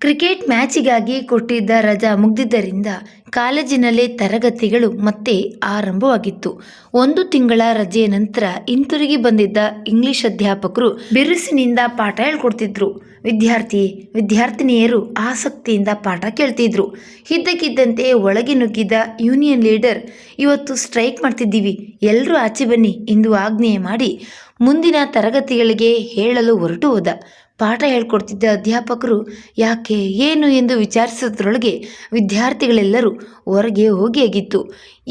Cricket ಮ್ಯಾಚಿಗಾಗಿ ಕೊಟ್ಟಿದ್ದ ರಜಾ ಮುಗ್ದಿದ್ದರಿಂದ ಕಾಲೇಜಿನಲ್ಲಿ ತರಗತಿಗಳು ಮತ್ತೆ ಆರಂಭವಾಗಿತ್ತು. 1 ತಿಂಗಳ ರಜೆಯ ನಂತರ ಹಿಂತಿರುಗಿ ಬಂದಿದ್ದ ಇಂಗ್ಲಿಷ್ ಅಧ್ಯಾಪಕರು ಬಿರುಸಿನಿಂದ ಪಾಠ ಹೇಳ್ಕೊಡ್ತಿದ್ರು. ವಿದ್ಯಾರ್ಥಿನಿಯರು ಆಸಕ್ತಿಯಿಂದ ಪಾಠ ಕೇಳ್ತಿದ್ರು. ಇದ್ದಕ್ಕಿದ್ದಂತೆ ಒಳಗೆ ನುಗ್ಗಿದ್ದ ಯೂನಿಯನ್ ಲೀಡರ್, ಇವತ್ತು ಸ್ಟ್ರೈಕ್ ಮಾಡ್ತಿದ್ದೀವಿ, ಎಲ್ಲರೂ ಆಚೆ ಬನ್ನಿ ಎಂದು ಆಜ್ಞೆ ಮಾಡಿ ಮುಂದಿನ ತರಗತಿಗಳಿಗೆ ಹೇಳಲು ಹೊರಟು ಹೋದ. ಪಾಠ ಹೇಳ್ಕೊಡ್ತಿದ್ದ ಅಧ್ಯಾಪಕರು ಯಾಕೆ ಏನು ಎಂದು ವಿಚಾರಿಸೋದ್ರೊಳಗೆ ವಿದ್ಯಾರ್ಥಿಗಳೆಲ್ಲರೂ ಹೊರಗೆ ಹೋಗಿ ಆಗಿತ್ತು.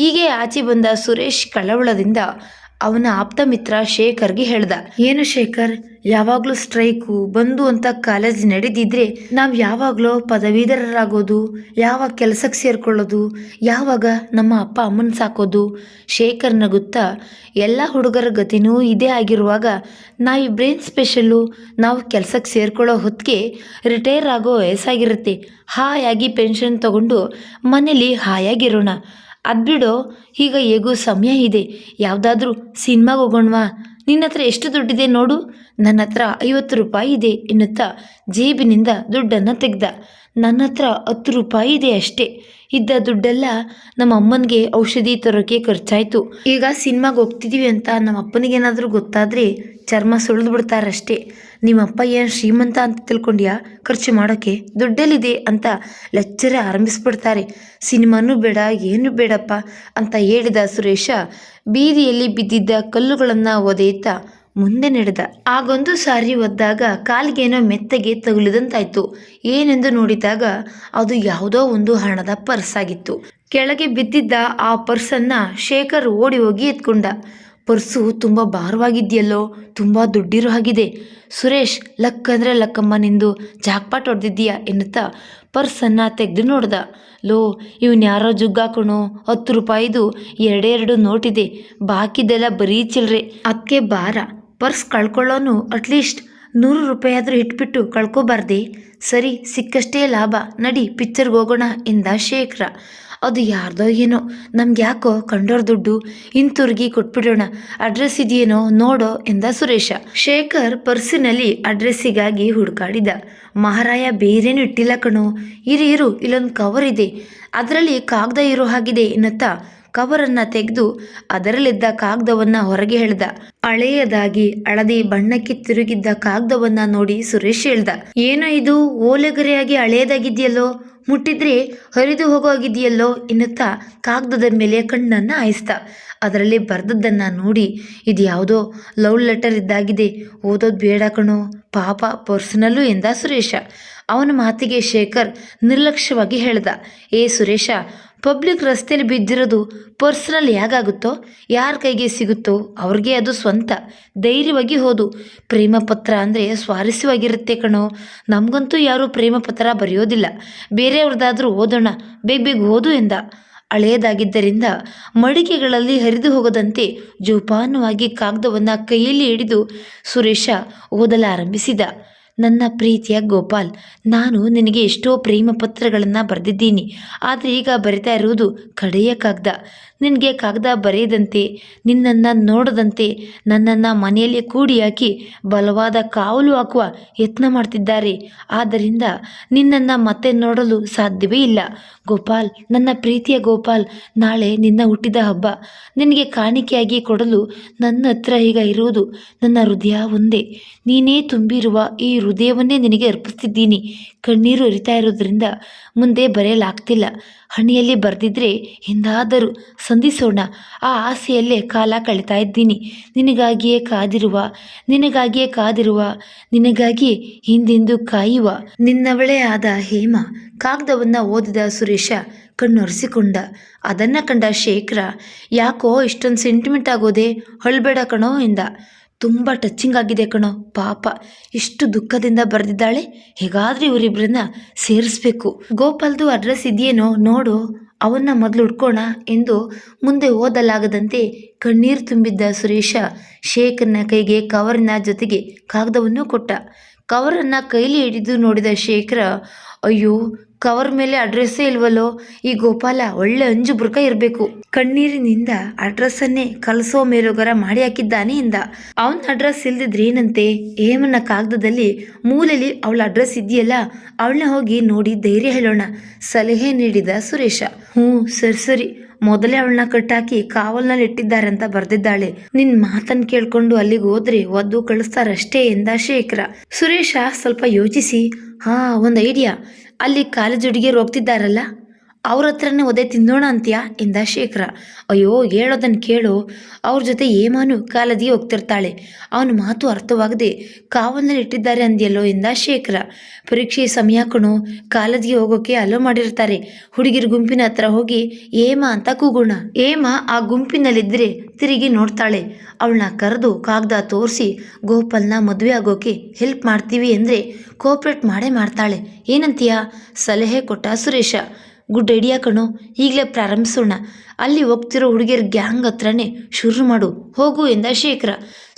ಹೀಗೆ ಆಚೆ ಬಂದ ಸುರೇಶ್ ಕಳವಳದಿಂದ ಅವನ ಆಪ್ತ ಮಿತ್ರ ಶೇಖರ್ಗೆ ಹೇಳ್ದ, ಏನು ಶೇಖರ್, ಯಾವಾಗಲೂ ಸ್ಟ್ರೈಕು ಬಂದು ಅಂತ ಕಾಲೇಜ್ ನಡೆದಿದ್ರೆ ನಾವು ಯಾವಾಗಲೂ ಪದವೀಧರರಾಗೋದು, ಯಾವಾಗ ಕೆಲಸಕ್ಕೆ ಸೇರ್ಕೊಳ್ಳೋದು, ಯಾವಾಗ ನಮ್ಮ ಅಪ್ಪ ಅಮ್ಮನ ಸಾಕೋದು. ಶೇಖರ್ ನಗುತ್ತಾ, ಎಲ್ಲ ಹುಡುಗರ ಗತಿನೂ ಇದೇ ಆಗಿರುವಾಗ ನಾವಿಬ್ರೇನು ಸ್ಪೆಷಲ್ಲು, ನಾವು ಕೆಲಸಕ್ಕೆ ಸೇರ್ಕೊಳ್ಳೋ ಹೊತ್ತಿಗೆ ರಿಟೈರ್ ಆಗೋ ವಯಸ್ಸಾಗಿರುತ್ತೆ, ಹಾಯಾಗಿ ಪೆನ್ಷನ್ ತಗೊಂಡು ಮನೇಲಿ ಹಾಯಾಗಿರೋಣ. ಅದ್ಬಿಡೋ, ಈಗ ಹೇಗೂ ಸಮಯ ಇದೆ, ಯಾವುದಾದ್ರೂ ಸಿನಿಮಾಗೆ ಹೋಗೋಣವಾ, ನಿನ್ನ ಹತ್ರ ಎಷ್ಟು ದುಡ್ಡಿದೆ ನೋಡು, ನನ್ನ ಹತ್ರ 50 ರೂಪಾಯಿ ಇದೆ ಎನ್ನುತ್ತಾ ಜೇಬಿನಿಂದ ದುಡ್ಡನ್ನು ತೆಗೆದ. ನನ್ನ ಹತ್ರ 10 ರೂಪಾಯಿ ಇದೆ ಅಷ್ಟೇ. ಇದ್ದ ದುಡ್ಡೆಲ್ಲ ನಮ್ಮ ಅಮ್ಮನಿಗೆ ಔಷಧಿ ತರೋಕ್ಕೆ ಖರ್ಚಾಯಿತು. ಈಗ ಸಿನಿಮಾಗೆ ಹೋಗ್ತಿದ್ದೀವಿ ಅಂತ ನಮ್ಮ ಅಪ್ಪನಿಗೇನಾದರೂ ಗೊತ್ತಾದರೆ ಚರ್ಮ ಸುಳಿದು ಬಿಡ್ತಾರಷ್ಟೇ. ನಿಮ್ಮಪ್ಪ ಏನು ಶ್ರೀಮಂತ ಅಂತ ತಿಳ್ಕೊಂಡ್ಯಾ, ಖರ್ಚು ಮಾಡೋಕ್ಕೆ ದುಡ್ಡೆಲ್ಲಿದೆ ಅಂತ ಲೆಕ್ಚರೇ ಆರಂಭಿಸ್ಬಿಡ್ತಾರೆ. ಸಿನಿಮಾನೂ ಬೇಡ, ಏನು ಬೇಡಪ್ಪ ಅಂತ ಹೇಳಿದ ಸುರೇಶ ಬೀದಿಯಲ್ಲಿ ಬಿದ್ದಿದ್ದ ಕಲ್ಲುಗಳನ್ನು ಒದೆಯುತ್ತಾ ಮುಂದೆ ನಡೆದ. ಆಗೊಂದು ಸಾರಿ ಒದ್ದಾಗ ಕಾಲಿಗೇನೋ ಮೆತ್ತಗೆ ತಗುಲಿದಂತಾಯ್ತು. ಏನೆಂದು ನೋಡಿದಾಗ ಅದು ಯಾವುದೋ ಒಂದು ಹಣದ ಪರ್ಸ್ ಆಗಿತ್ತು. ಕೆಳಗೆ ಬಿದ್ದಿದ್ದ ಆ ಪರ್ಸನ್ನು ಶೇಖರ್ ಓಡಿ ಹೋಗಿ ಎತ್ಕೊಂಡ. ಪರ್ಸು ತುಂಬ ಭಾರವಾಗಿದೆಯಲ್ಲೋ, ತುಂಬ ದುಡ್ಡಿರೋ ಹಾಗಿದೆ. ಸುರೇಶ್, ಲಕ್ ಅಂದರೆ ಲಕ್ಕಮ್ಮ, ನಿಂದು ಜಾಕ್ಪಾಟ್ ಹೊಡೆದಿದ್ದೀಯಾ ಎನ್ನುತ್ತಾ ಪರ್ಸನ್ನು ತೆಗೆದು ನೋಡ್ದ. ಲೋ, ಇವನು ಯಾರೋ ಜುಗ್ಗಾಕಣೋ, 10 ರೂಪಾಯಿದು 2 ನೋಟಿದೆ, ಬಾಕಿದೆಲ್ಲ ಬರೀ ಚಿಲ್ಲರೆ, ಅದಕ್ಕೆ ಭಾರ. ಪರ್ಸ್ ಕಳ್ಕೊಳ್ಳೋನು ಅಟ್ಲೀಸ್ಟ್ 100 ರೂಪಾಯಿ ಆದರೂ ಇಟ್ಬಿಟ್ಟು ಕಳ್ಕೊಬಾರ್ದೆ. ಸರಿ, ಸಿಕ್ಕಷ್ಟೇ ಲಾಭ, ನಡಿ ಪಿಕ್ಚರ್ಗೆ ಹೋಗೋಣ ಎಂದ ಶೇಖರ. ಅದು ಯಾರ್ದೋ ಏನೋ, ನಮ್ಗೆ ಯಾಕೋ ಕಂಡೋರ್ ದುಡ್ಡು, ಹಿಂತಿರುಗಿ ಕೊಟ್ಬಿಡೋಣ, ಅಡ್ರೆಸ್ ಇದೆಯೇನೋ ನೋಡೋ ಎಂದ ಸುರೇಶ. ಶೇಖರ್ ಪರ್ಸಿನಲ್ಲಿ ಅಡ್ರೆಸ್ಸಿಗಾಗಿ ಹುಡುಕಾಡಿದ. ಮಹಾರಾಯ ಬೇರೇನು ಇಟ್ಟಿಲ್ಲ ಕಣೋ, ಇರು ಇಲ್ಲೊಂದು ಕವರ್ ಇದೆ, ಅದರಲ್ಲಿ ಕಾಗದ ಇರೋ ಹಾಗಿದೆ ಎನ್ನುತ್ತಾ ಕವರನ್ನು ತೆಗೆದು ಅದರಲ್ಲಿದ್ದ ಕಾಗದವನ್ನು ಹೊರಗೆ ಎಳೆದ. ಹಳೆಯದಾಗಿ ಹಳದಿ ಬಣ್ಣಕ್ಕೆ ತಿರುಗಿದ್ದ ಕಾಗದವನ್ನು ನೋಡಿ ಸುರೇಶ್ ಹೇಳ್ದ, ಏನೋ ಇದು ಓಲೆಗರೆಯಾಗಿ ಹಳೆಯದಾಗಿದೆಯಲ್ಲೋ, ಮುಟ್ಟಿದ್ರೆ ಹರಿದು ಹೋಗೋಗಿದೆಯಲ್ಲೋ ಎನ್ನುತ್ತಾ ಕಾಗದದ ಮೇಲೆ ಕಣ್ಣನ್ನು ಹಾಯಿಸ್ದ. ಅದರಲ್ಲಿ ಬರೆದದ್ದನ್ನು ನೋಡಿ, ಇದು ಯಾವುದೋ ಲವ್ ಲೆಟರ್ ಇದ್ದಾಗಿದೆ, ಓದೋದು ಬೇಡ ಕಣೋ, ಪಾಪ ಪರ್ಸನಲ್ಲು ಎಂದ ಸುರೇಶ. ಅವನ ಮಾತಿಗೆ ಶೇಖರ್ ನಿರ್ಲಕ್ಷ್ಯವಾಗಿ ಹೇಳ್ದ, ಏ ಸುರೇಶ, ಪಬ್ಲಿಕ್ ರಸ್ತೆಯಲ್ಲಿ ಬಿದ್ದಿರೋದು ಪರ್ಸನಲ್ ಹೇಗಾಗುತ್ತೋ, ಯಾರ ಕೈಗೆ ಸಿಗುತ್ತೋ ಅವ್ರಿಗೆ ಅದು ಸ್ವಂತ, ಧೈರ್ಯವಾಗಿ ಓದು. ಪ್ರೇಮ ಪತ್ರ ಅಂದರೆ ಸ್ವಾರಸ್ಯವಾಗಿರುತ್ತೆ ಕಣೋ, ನಮಗಂತೂ ಯಾರೂ ಪ್ರೇಮ ಪತ್ರ ಬರೆಯೋದಿಲ್ಲ, ಬೇರೆಯವ್ರದ್ದಾದರೂ ಓದೋಣ, ಬೇಗ ಓದು ಎಂದ. ಹಳೆಯದಾಗಿದ್ದರಿಂದ ಮಡಿಕೆಗಳಲ್ಲಿ ಹರಿದು ಹೋಗದಂತೆ ಜೋಪಾನವಾಗಿ ಕಾಗದವನ್ನು ಕೈಯಲ್ಲಿ ಹಿಡಿದು ಸುರೇಶ ಓದಲಾರಂಭಿಸಿದ. ನನ್ನ ಪ್ರೀತಿಯ ಗೋಪಾಲ್, ನಾನು ನಿನಗೆ ಎಷ್ಟೋ ಪ್ರೇಮ ಪತ್ರಗಳನ್ನು ಬರೆದಿದ್ದೀನಿ, ಆದರೆ ಈಗ ಬರಿತಾ ಇರುವುದು ಕಡೆಯ ಕಾಗದ. ನಿನಗೆ ಕಾಗದ ಬರೆಯದಂತೆ, ನಿನ್ನನ್ನು ನೋಡದಂತೆ ನನ್ನನ್ನು ಮನೆಯಲ್ಲಿ ಕೂಡಿ ಹಾಕಿ ಬಲವಾದ ಕಾವಲು ಹಾಕುವ ಯತ್ನ ಮಾಡ್ತಿದ್ದಾರೆ. ಆದ್ದರಿಂದ ನಿನ್ನನ್ನು ಮತ್ತೆ ನೋಡಲು ಸಾಧ್ಯವೇ ಇಲ್ಲ. ಗೋಪಾಲ್, ನನ್ನ ಪ್ರೀತಿಯ ಗೋಪಾಲ್, ನಾಳೆ ನಿನ್ನ ಹುಟ್ಟಿದ ಹಬ್ಬ. ನಿನಗೆ ಕಾಣಿಕೆಯಾಗಿ ಕೊಡಲು ನನ್ನ ಹತ್ರ ಈಗ ಇರುವುದು ನನ್ನ ಹೃದಯ ಒಂದೇ. ನೀನೇ ತುಂಬಿರುವ ಈ ಹೃದಯವನ್ನೇ ನಿನಗೆ ಅರ್ಪಿಸ್ತಿದ್ದೀನಿ. ಕಣ್ಣೀರು ಹರಿತಾ ಇರೋದ್ರಿಂದ ಮುಂದೆ ಬರೆಯಲಾಗ್ತಿಲ್ಲ. ಹಣಿಯಲ್ಲಿ ಬರೆದಿದ್ರೆ ಎಂದಾದರೂ ಸಂಧಿಸೋಣ, ಆ ಆಸೆಯಲ್ಲೇ ಕಾಲ ಕಳೀತಾ ಇದ್ದೀನಿ. ನಿನಗಾಗಿಯೇ ಕಾದಿರುವ, ನಿನಗಾಗಿಯೇ ಹಿಂದೆಂದು ಕಾಯುವ ನಿನ್ನವಳೇ ಆದ ಹೇಮ. ಕಾಗದವನ್ನು ಓದಿದ ಸುರೇಶ ಕಣ್ಣೊರೆಸಿಕೊಂಡ. ಅದನ್ನು ಕಂಡ ಶೇಖರ, ಯಾಕೋ ಇಷ್ಟೊಂದು ಸೆಂಟಿಮೆಂಟ್ ಆಗೋದೆ, ಅಳ್ಬೇಡ ಕಣೋ ಎಂದ. ತುಂಬ ಟಚ್ಚಿಂಗ್ ಆಗಿದೆ ಕಣೋ, ಪಾಪ ಇಷ್ಟು ದುಃಖದಿಂದ ಬರೆದಿದ್ದಾಳೆ, ಹೇಗಾದರೂ ಇವರಿಬ್ಬರನ್ನ ಸೇರಿಸ್ಬೇಕು. ಗೋಪಾಲ್ದು ಅಡ್ರೆಸ್ ಇದೆಯೇನೋ ನೋಡು, ಅವನ್ನ ಮೊದಲು ಹುಡ್ಕೋಣ ಎಂದು ಮುಂದೆ ಓದಲಾಗದಂತೆ ಕಣ್ಣೀರು ತುಂಬಿದ್ದ ಸುರೇಶ ಶೇಖರ್ನ ಕೈಗೆ ಕವರಿನ ಜೊತೆಗೆ ಕಾಗದವನ್ನು ಕೊಟ್ಟ. ಕವರನ್ನು ಕೈಲಿ ಹಿಡಿದು ನೋಡಿದ ಶೇಖರ, ಅಯ್ಯೋ, ಕವರ್ ಮೇಲೆ ಅಡ್ರೆಸ್ಸೇ ಇಲ್ವಲ್ಲೋ. ಈ ಗೋಪಾಲ ಒಳ್ಳೆ ಅಂಜು ಬುರ್ಕ ಇರಬೇಕು. ಕಣ್ಣೀರಿನಿಂದ ಅಡ್ರೆಸ್ಸನ್ನೇ ಕಲಸೋ ಮೇಲುಗರ ಮಾಡಿ ಹಾಕಿದ್ದಾನೆ ಎಂದ. ಅವನ ಅಡ್ರೆಸ್ ಇಲ್ದಿದ್ರೇನಂತೆ? ಹೇಮನ ಕಾಗದದಲ್ಲಿ ಮೂಲೆಯಲ್ಲಿ ಅವಳ ಅಡ್ರೆಸ್ ಇದೆಯಲ್ಲ, ಅವಳನ್ನ ಹೋಗಿ ನೋಡಿ ಧೈರ್ಯ ಹೇಳೋಣ, ಸಲಹೆ ನೀಡಿದ ಸುರೇಶ. ಸರಿ, ಮೊದಲೇ ಅವಳನ್ನ ಕಟ್ಟಾಕಿ ಕಾವಲ್ನಲ್ಲಿ ಇಟ್ಟಿದ್ದಾರೆ ಅಂತ ಬರ್ದಿದ್ದಾಳೆ. ನಿನ್ ಮಾತನ್ ಕೇಳ್ಕೊಂಡು ಅಲ್ಲಿಗೆ ಹೋದ್ರೆ ಒದ್ದು ಕಳಿಸ್ತಾರಷ್ಟೇ ಎಂದ ಶೇಖರ. ಸುರೇಶ ಸ್ವಲ್ಪ ಯೋಚಿಸಿ, ಒಂದ್ ಐಡಿಯಾ. ಅಲ್ಲಿ ಕಾಲೇಜ್ ಹುಡುಗಿಯರು ಹೋಗ್ತಿದ್ದಾರಲ್ಲ, ಅವ್ರ ಹತ್ರನೇ ಒದೆ ತಿನ್ನೋಣ ಅಂತ್ಯಾ ಎಂದ ಶೇಖರ. ಅಯ್ಯೋ, ಹೇಳೋದನ್ನ ಕೇಳು. ಅವ್ರ ಜೊತೆ ಹೇಮಾನು ಕಾಲೇಜಿಗೆ ಹೋಗ್ತಿರ್ತಾಳೆ. ಅವನ ಮಾತು ಅರ್ಥವಾಗದೆ ಕಾವಲ್ನಲ್ಲಿ ಇಟ್ಟಿದ್ದಾರೆ ಅಂದ್ಯಲ್ಲೋ ಎಂದ ಶೇಖರ. ಪರೀಕ್ಷೆ ಸಮಯ ಕಣೋ, ಕಾಲೇಜಿಗೆ ಹೋಗೋಕೆ ಅಲೋ ಮಾಡಿರ್ತಾರೆ. ಹುಡುಗಿರ ಗುಂಪಿನ ಹತ್ರ ಹೋಗಿ ಹೇಮಾ ಅಂತ ಕೂಗೋಣ. ಹೇಮಾ ಆ ಗುಂಪಿನಲ್ಲಿದ್ದರೆ ತಿರುಗಿ ನೋಡ್ತಾಳೆ. ಅವಳನ್ನ ಕರೆದು ಕಾಗದ ತೋರಿಸಿ ಗೋಪಾಲ್ನ ಮದುವೆ ಆಗೋಕೆ ಹೆಲ್ಪ್ ಮಾಡ್ತೀವಿ ಅಂದರೆ ಕೋಆಪ್ರೇಟ್ ಮಾಡೇ ಮಾಡ್ತಾಳೆ. ಏನಂತೀಯಾ? ಸಲಹೆ ಕೊಟ್ಟ ಸುರೇಶ. ಗುಡ್ ಐಡಿಯಾ ಕಣೋ, ಈಗಲೇ ಪ್ರಾರಂಭಿಸೋಣ. ಅಲ್ಲಿ ಹೋಗ್ತಿರೋ ಹುಡುಗಿಯರ ಗ್ಯಾಂಗ್ ಹತ್ರನೇ ಶುರು ಮಾಡು, ಹೋಗು ಎಂದ ಶೇಖರ.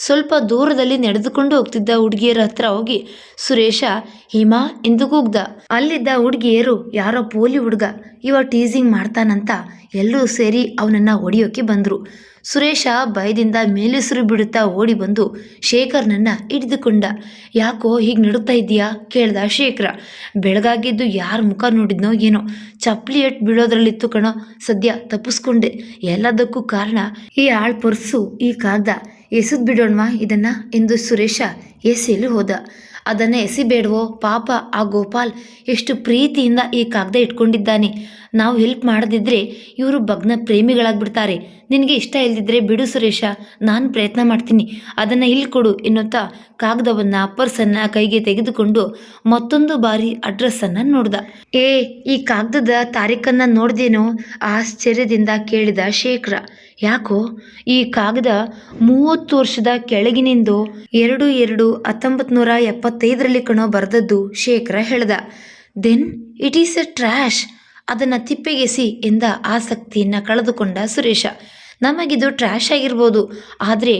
ಸ್ವಲ್ಪ ದೂರದಲ್ಲಿ ನಡೆದುಕೊಂಡು ಹೋಗ್ತಿದ್ದ ಹುಡುಗಿಯರ ಹತ್ರ ಹೋಗಿ ಸುರೇಶ ಹೇಮಾ ಎಂದು ಕೂಗ್ದ. ಅಲ್ಲಿದ್ದ ಹುಡುಗಿಯರು ಯಾರೋ ಪೋಲಿ ಹುಡುಗ ಇವ ಟೀಸಿಂಗ್ ಮಾಡ್ತಾನಂತ ಎಲ್ಲರೂ ಸೇರಿ ಅವನನ್ನ ಹೊಡೆಯೋಕೆ ಬಂದ್ರು. ಸುರೇಶ ಭಯದಿಂದ ಮೇಲೆಸುರು ಬಿಡುತ್ತಾ ಓಡಿ ಬಂದು ಶೇಖರ್ನನ್ನ ಹಿಡಿದುಕೊಂಡ. ಯಾಕೋ ಹೀಗೆ ನಡುತ್ತಾ ಇದೆಯಾ ಕೇಳ್ದ ಶೇಖರ. ಬೆಳಗಾಗಿದ್ದು ಯಾರ ಮುಖ ನೋಡಿದ್ನೋ ಏನೋ, ಚಪ್ಪಲಿ ಎಟ್ ಬೀಳೋದ್ರಲ್ಲಿತ್ತು ಕಣೋ. ಸದ್ಯ ತಪ್ಪಿಸ್ಕೊಂಡೆ. ಎಲ್ಲದಕ್ಕೂ ಕಾರಣ ಈ ಆಳ್ ಪರ್ಸು, ಈ ಕಾಗದ. ಎಸೆದು ಬಿಡೋಣವಾ ಇದನ್ನ ಎಂದು ಸುರೇಶ ಎಸೆಯಲು ಹೋದ. ಅದನ್ನು ಎಸಿಬೇಡವೋ, ಪಾಪ ಆ ಗೋಪಾಲ್ ಎಷ್ಟು ಪ್ರೀತಿಯಿಂದ ಈ ಕಾಗದ ಇಟ್ಕೊಂಡಿದ್ದಾನೆ. ನಾವು ಹೆಲ್ಪ್ ಮಾಡದಿದ್ರೆ ಇವರು ಭಗ್ನ ಪ್ರೇಮಿಗಳಾಗ್ಬಿಡ್ತಾರೆ. ನಿನಗೆ ಇಷ್ಟ ಇಲ್ದಿದ್ರೆ ಬಿಡು ಸುರೇಶ, ನಾನು ಪ್ರಯತ್ನ ಮಾಡ್ತೀನಿ, ಅದನ್ನು ಇಲ್ಲಿ ಕೊಡು ಎನ್ನುತ್ತಾ ಕಾಗದವನ್ನು ಪರ್ಸನ್ನು ಕೈಗೆ ತೆಗೆದುಕೊಂಡು ಮತ್ತೊಂದು ಬಾರಿ ಅಡ್ರೆಸ್ಸನ್ನು ನೋಡ್ದ. ಈ ಕಾಗದದ ತಾರೀಖನ್ನು ನೋಡ್ದೇನೋ ಆಶ್ಚರ್ಯದಿಂದ ಕೇಳಿದ ಶೇಖರ. ಯಾಕೋ ಈ ಕಾಗದ 30 ವರ್ಷದ ಕೆಳಗಿನಿಂದು 2/2/1975 ಕಣೋ ಬರೆದದ್ದು ಶೇಖರ ಹೇಳ್ದ. Then it is a trash. ಅದನ್ನು ತಿಪ್ಪೆಗೆಸಿ ಎಂದ ಆಸಕ್ತಿಯನ್ನು ಕಳೆದುಕೊಂಡ ಸುರೇಶ. ನಮಗಿದು ಟ್ರ್ಯಾಶ್ ಆಗಿರ್ಬೋದು, ಆದರೆ